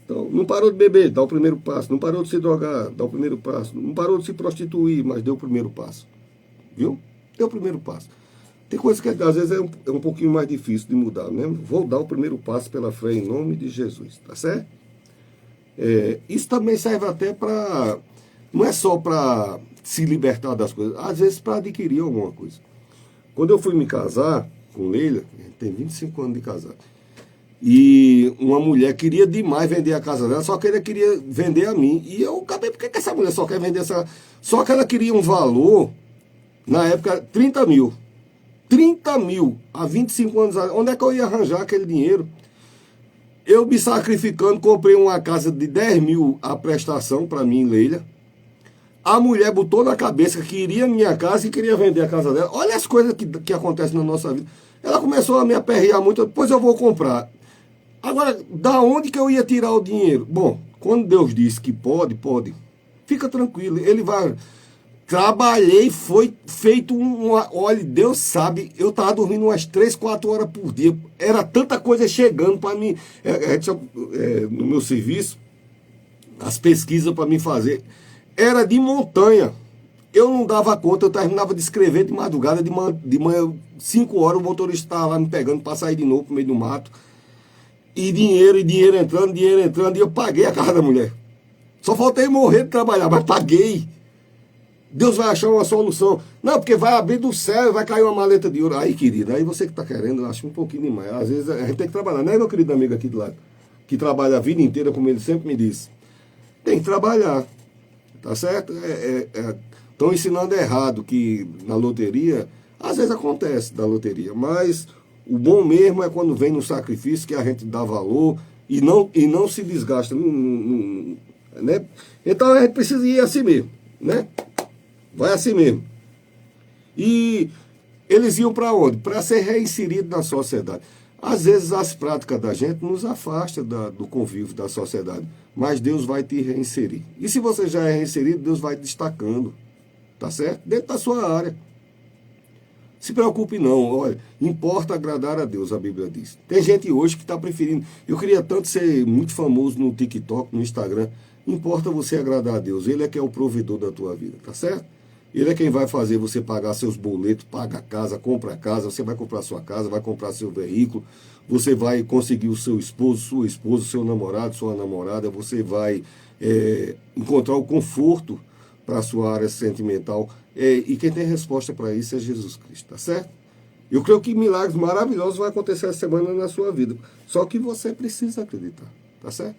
Então, não parou de beber, dá o primeiro passo. Não parou de se drogar, dá o primeiro passo. Não parou de se prostituir, mas deu o primeiro passo. Viu? Deu o primeiro passo. Tem coisa que às vezes é um pouquinho mais difícil de mudar, né? Vou dar o primeiro passo pela fé em nome de Jesus, tá certo? Isso também serve até para... Não é só para se libertar das coisas, às vezes para adquirir alguma coisa. Quando eu fui me casar com Leila, tem 25 anos de casado, e uma mulher queria demais vender a casa dela, só que ela queria vender a mim. E eu acabei, por que essa mulher só quer vender essa... Só que ela queria um valor, na época, 30 mil. 30 mil, há 25 anos atrás. Onde é que eu ia arranjar aquele dinheiro? Eu me sacrificando, comprei uma casa de 10 mil a prestação para mim, Leila. A mulher botou na cabeça que iria minha casa e queria vender a casa dela. Olha as coisas que acontecem na nossa vida. Ela começou a me aperrear muito, depois eu vou comprar. Agora, da onde que eu ia tirar o dinheiro? Bom, quando Deus disse que pode, pode. Fica tranquilo, ele vai... Trabalhei, foi feito olha, Deus sabe, eu estava dormindo umas 3, 4 horas por dia. Era tanta coisa chegando para mim. No meu serviço, as pesquisas para mim fazer, era de montanha. Eu não dava conta, eu terminava de escrever de madrugada, de manhã 5 horas, o motorista estava lá me pegando para sair de novo pro meio do mato. E dinheiro entrando, e eu paguei a casa da mulher. Só faltei morrer de trabalhar, mas paguei. Deus vai achar uma solução. Não, porque vai abrir do céu e vai cair uma maleta de ouro. Aí, querido, aí você que está querendo, eu acho um pouquinho demais. Às vezes a gente tem que trabalhar, né, meu querido amigo aqui do lado? Que trabalha a vida inteira, como ele sempre me disse. Tem que trabalhar, tá certo? Estão ensinando errado que na loteria, às vezes acontece da loteria, mas o bom mesmo é quando vem no sacrifício que a gente dá valor e não se desgasta. Né? Então a gente precisa ir assim mesmo, né? Vai assim mesmo. E eles iam para onde? Para ser reinserido na sociedade. Às vezes as práticas da gente nos afastam do convívio da sociedade, mas Deus vai te reinserir. E se você já é reinserido, Deus vai destacando, tá certo? Dentro da sua área. Se preocupe não, olha, importa agradar a Deus, a Bíblia diz. Tem gente hoje que está preferindo, eu queria tanto ser muito famoso no TikTok, no Instagram. Importa você agradar a Deus, Ele é que é o provedor da tua vida, tá certo? Ele é quem vai fazer você pagar seus boletos, paga a casa, compra a casa, você vai comprar sua casa, vai comprar seu veículo, você vai conseguir o seu esposo, sua esposa, seu namorado, sua namorada, você vai encontrar o conforto para a sua área sentimental. E quem tem resposta para isso é Jesus Cristo, tá certo? Eu creio que milagres maravilhosos vão acontecer essa semana na sua vida, só que você precisa acreditar, tá certo?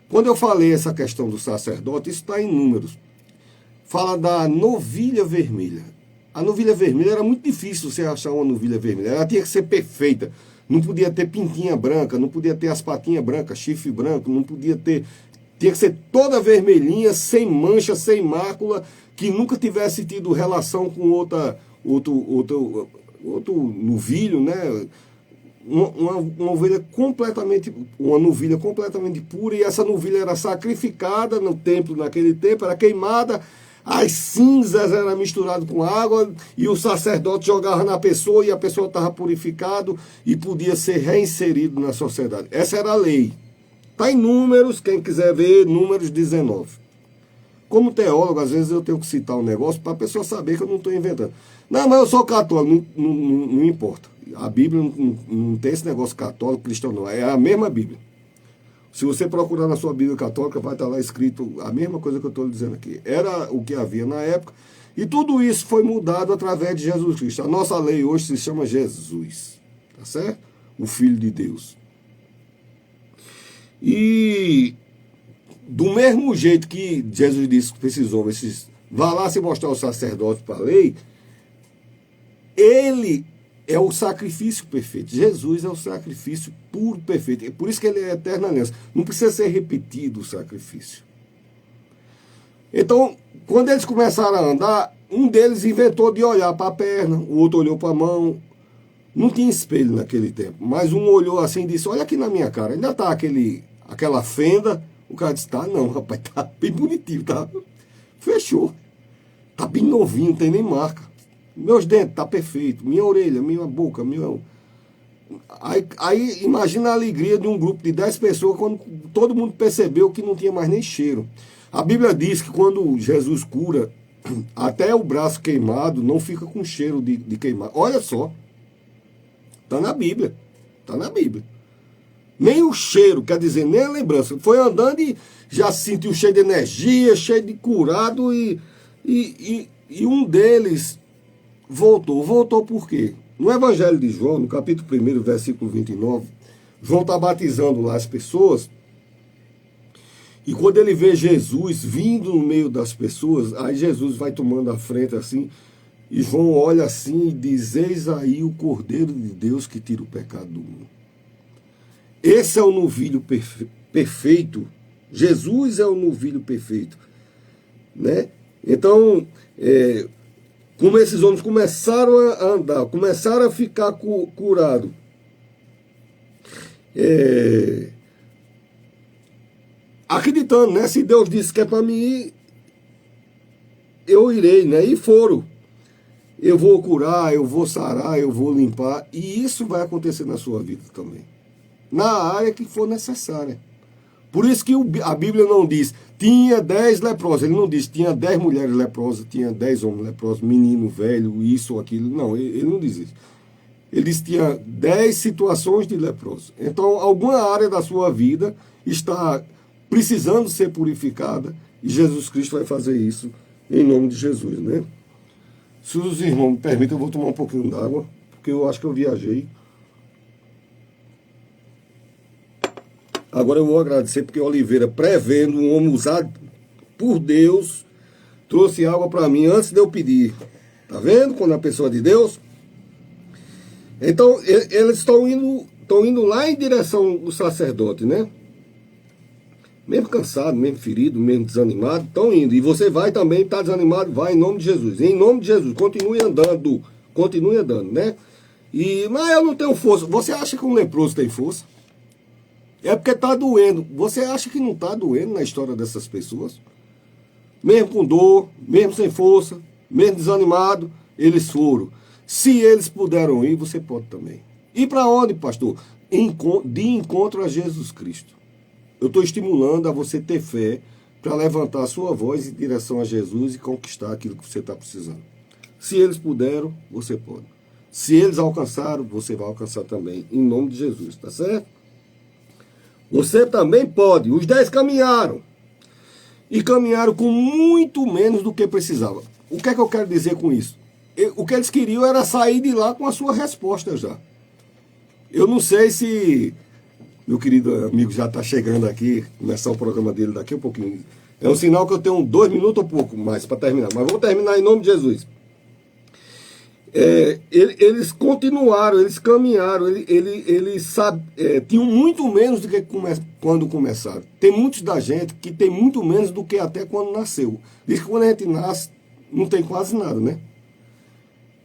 Quando eu falei essa questão do sacerdote, isso está em Números. Fala da novilha vermelha. A novilha vermelha era muito difícil você achar uma novilha vermelha. Ela tinha que ser perfeita. Não podia ter pintinha branca, não podia ter as patinhas brancas, chifre branco, não podia ter... Tinha que ser toda vermelhinha, sem mancha, sem mácula, que nunca tivesse tido relação com outro novilho, né? Uma novilha completamente pura, e essa novilha era sacrificada no templo naquele tempo, era queimada. as cinzas eram misturadas com água e o sacerdote jogava na pessoa e a pessoa estava purificado e podia ser reinserido na sociedade. Essa era a lei. Está em Números, quem quiser ver, Números 19. Como teólogo, às vezes eu tenho que citar um negócio para a pessoa saber que eu não estou inventando. Não, mas eu sou católico, não importa. A Bíblia não tem esse negócio católico, cristão, não. É a mesma Bíblia. Se você procurar na sua Bíblia católica, vai estar lá escrito a mesma coisa que eu estou lhe dizendo aqui. Era o que havia na época. E tudo isso foi mudado através de Jesus Cristo. A nossa lei hoje se chama Jesus. Tá certo? O Filho de Deus. E do mesmo jeito que Jesus disse que precisou, vá lá se mostrar o sacerdote para a lei, ele é o sacrifício perfeito. Jesus é o sacrifício puro, perfeito. É por isso que ele é eterna aliança. Não precisa ser repetido o sacrifício. Então, quando eles começaram a andar, um deles inventou de olhar para a perna, o outro olhou para a mão. Não tinha espelho naquele tempo, mas um olhou assim e disse, olha aqui na minha cara, ainda está aquela fenda. O cara disse, tá não, rapaz, tá bem bonitinho, tá? Fechou. Tá bem novinho, não tem nem marca. Meus dentes, tá perfeito. Minha orelha, minha boca, minha... Aí imagina a alegria de um grupo de 10 pessoas quando todo mundo percebeu que não tinha mais nem cheiro. A Bíblia diz que quando Jesus cura, até o braço queimado não fica com cheiro de queimado. Olha só. Tá na Bíblia. Tá na Bíblia. Nem o cheiro, quer dizer, nem a lembrança. Foi andando e já se sentiu cheio de energia, cheio de curado e um deles voltou. Voltou por quê? No Evangelho de João, no capítulo 1, versículo 29, João está batizando lá as pessoas e quando ele vê Jesus vindo no meio das pessoas, aí Jesus vai tomando a frente assim e João olha assim e diz, eis aí o Cordeiro de Deus que tira o pecado do mundo. Esse é o novilho perfeito. Jesus é o novilho perfeito. Né? Então, como esses homens começaram a andar, começaram a ficar curados, acreditando, né? Se Deus disse que é para mim ir, eu irei, né? E foram. Eu vou curar, eu vou sarar, eu vou limpar. E isso vai acontecer na sua vida também. Na área que for necessária. Por isso que a Bíblia não diz, tinha 10 leprosos. Ele não diz, tinha 10 mulheres leprosas, tinha 10 homens leprosos, menino, velho, isso ou aquilo. Não, ele não diz isso. Ele diz, tinha 10 situações de leprosos. Então, alguma área da sua vida está precisando ser purificada e Jesus Cristo vai fazer isso em nome de Jesus, né? Se os irmãos me permitem, eu vou tomar um pouquinho d'água, porque eu acho que eu viajei. Agora eu vou agradecer porque Oliveira, prevendo um homem usado por Deus, trouxe água para mim antes de eu pedir. Tá vendo? Quando a pessoa é de Deus. Então, eles estão indo lá em direção do sacerdote, né? Mesmo cansado, mesmo ferido, mesmo desanimado, estão indo. E você vai também, está desanimado, vai em nome de Jesus. Em nome de Jesus, continue andando, né? Mas eu não tenho força. Você acha que um leproso tem força? É porque está doendo. Você acha que não está doendo na história dessas pessoas? Mesmo com dor, mesmo sem força, mesmo desanimado, eles foram. Se eles puderam ir, você pode também. Ir para onde, pastor? De encontro a Jesus Cristo. Eu estou estimulando a você ter fé para levantar a sua voz em direção a Jesus e conquistar aquilo que você está precisando. Se eles puderam, você pode. Se eles alcançaram, você vai alcançar também, em nome de Jesus, tá certo? Você também pode. Os 10 caminharam. E caminharam com muito menos do que precisavam. O que é que eu quero dizer com isso? O que eles queriam era sair de lá com a sua resposta já. Eu não sei se meu querido amigo já está chegando aqui, começar o programa dele daqui a pouquinho. É um sinal que eu tenho 2 minutos ou pouco mais para terminar. Mas vou terminar em nome de Jesus. Eles continuaram, eles caminharam, eles tinham muito menos do que quando começaram. Tem muitos da gente que tem muito menos do que até quando nasceu. Diz que quando a gente nasce, não tem quase nada, né?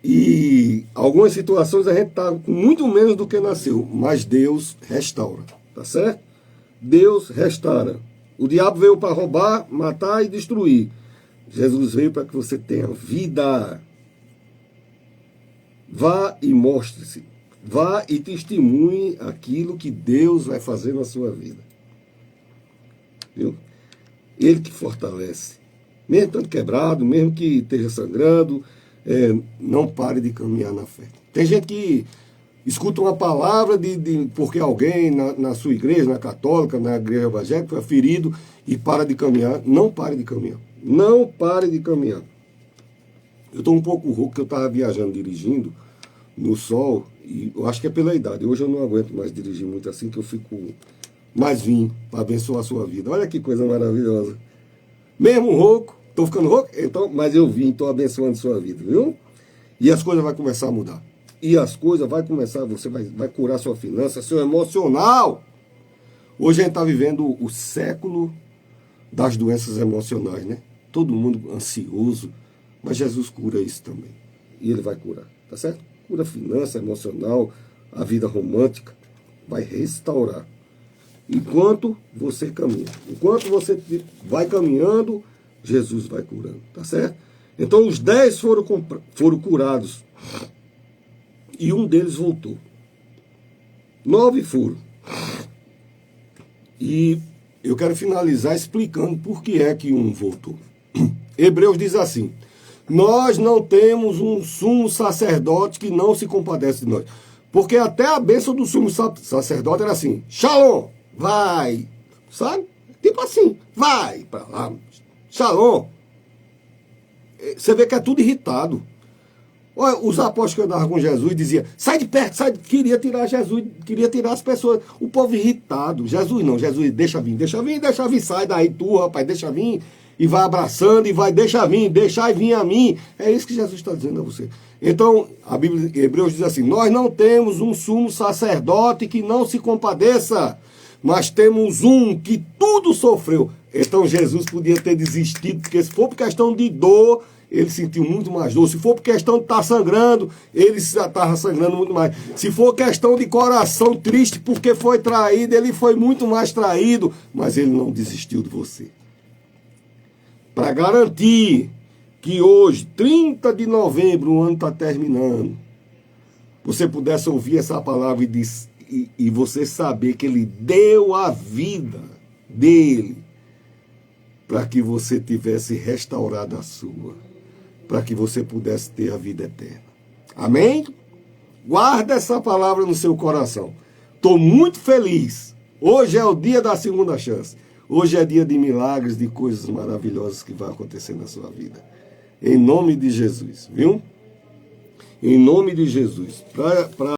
E algumas situações a gente está com muito menos do que nasceu, mas Deus restaura, tá certo? Deus restaura. O diabo veio para roubar, matar e destruir. Jesus veio para que você tenha vida. Vá e mostre-se. Vá e testemunhe aquilo que Deus vai fazer na sua vida. Viu? Ele que fortalece. Mesmo estando quebrado, mesmo que esteja sangrando, não pare de caminhar na fé. Tem gente que escuta uma palavra porque alguém na sua igreja, na católica, na igreja evangélica, foi ferido e para de caminhar. Não pare de caminhar. Não pare de caminhar. Eu estou um pouco rouco, porque eu estava viajando, dirigindo, no sol, e eu acho que é pela idade. Hoje eu não aguento mais dirigir muito assim, que eu fico mais vim para abençoar a sua vida. Olha que coisa maravilhosa. Mesmo rouco, estou ficando rouco, então, mas eu vim, estou abençoando a sua vida, viu? E as coisas vão começar a mudar. E as coisas vão começar, você vai curar sua finança, seu emocional. Hoje a gente está vivendo o século das doenças emocionais, né? Todo mundo ansioso, mas Jesus cura isso também. E Ele vai curar, tá certo? Cura a finança, emocional, a vida romântica, vai restaurar. Enquanto você caminha, enquanto você vai caminhando, Jesus vai curando, tá certo? Então os 10 foram curados e um deles voltou. 9 foram. E eu quero finalizar explicando por que é que um voltou. Hebreus diz assim: nós não temos um sumo sacerdote que não se compadece de nós. Porque até a bênção do sumo sacerdote era assim: Shalom, vai, sabe? Tipo assim, vai para lá, Shalom. Você vê que é tudo irritado. Olha, os apóstolos que andavam com Jesus diziam: sai de perto, sai de... Queria tirar Jesus, queria tirar as pessoas. O povo irritado. Jesus não, Jesus deixa vir, sai daí tu, rapaz, deixa vir. E vai abraçando, e vai, deixa vir a mim. É isso que Jesus está dizendo a você. Então, a Bíblia, Hebreus diz assim: nós não temos um sumo sacerdote que não se compadeça, mas temos um que tudo sofreu. Então Jesus podia ter desistido, porque se for por questão de dor, ele sentiu muito mais dor. Se for por questão de estar sangrando, ele já estava sangrando muito mais. Se for questão de coração triste porque foi traído, ele foi muito mais traído, mas ele não desistiu de você. Para garantir que hoje, 30 de novembro, o ano está terminando, você pudesse ouvir essa palavra e você saber que ele deu a vida dele para que você tivesse restaurado a sua, para que você pudesse ter a vida eterna. Amém? Guarda essa palavra no seu coração. Estou muito feliz. Hoje é o dia da segunda chance. Hoje é dia de milagres, de coisas maravilhosas que vai acontecer na sua vida. Em nome de Jesus, viu? Em nome de Jesus.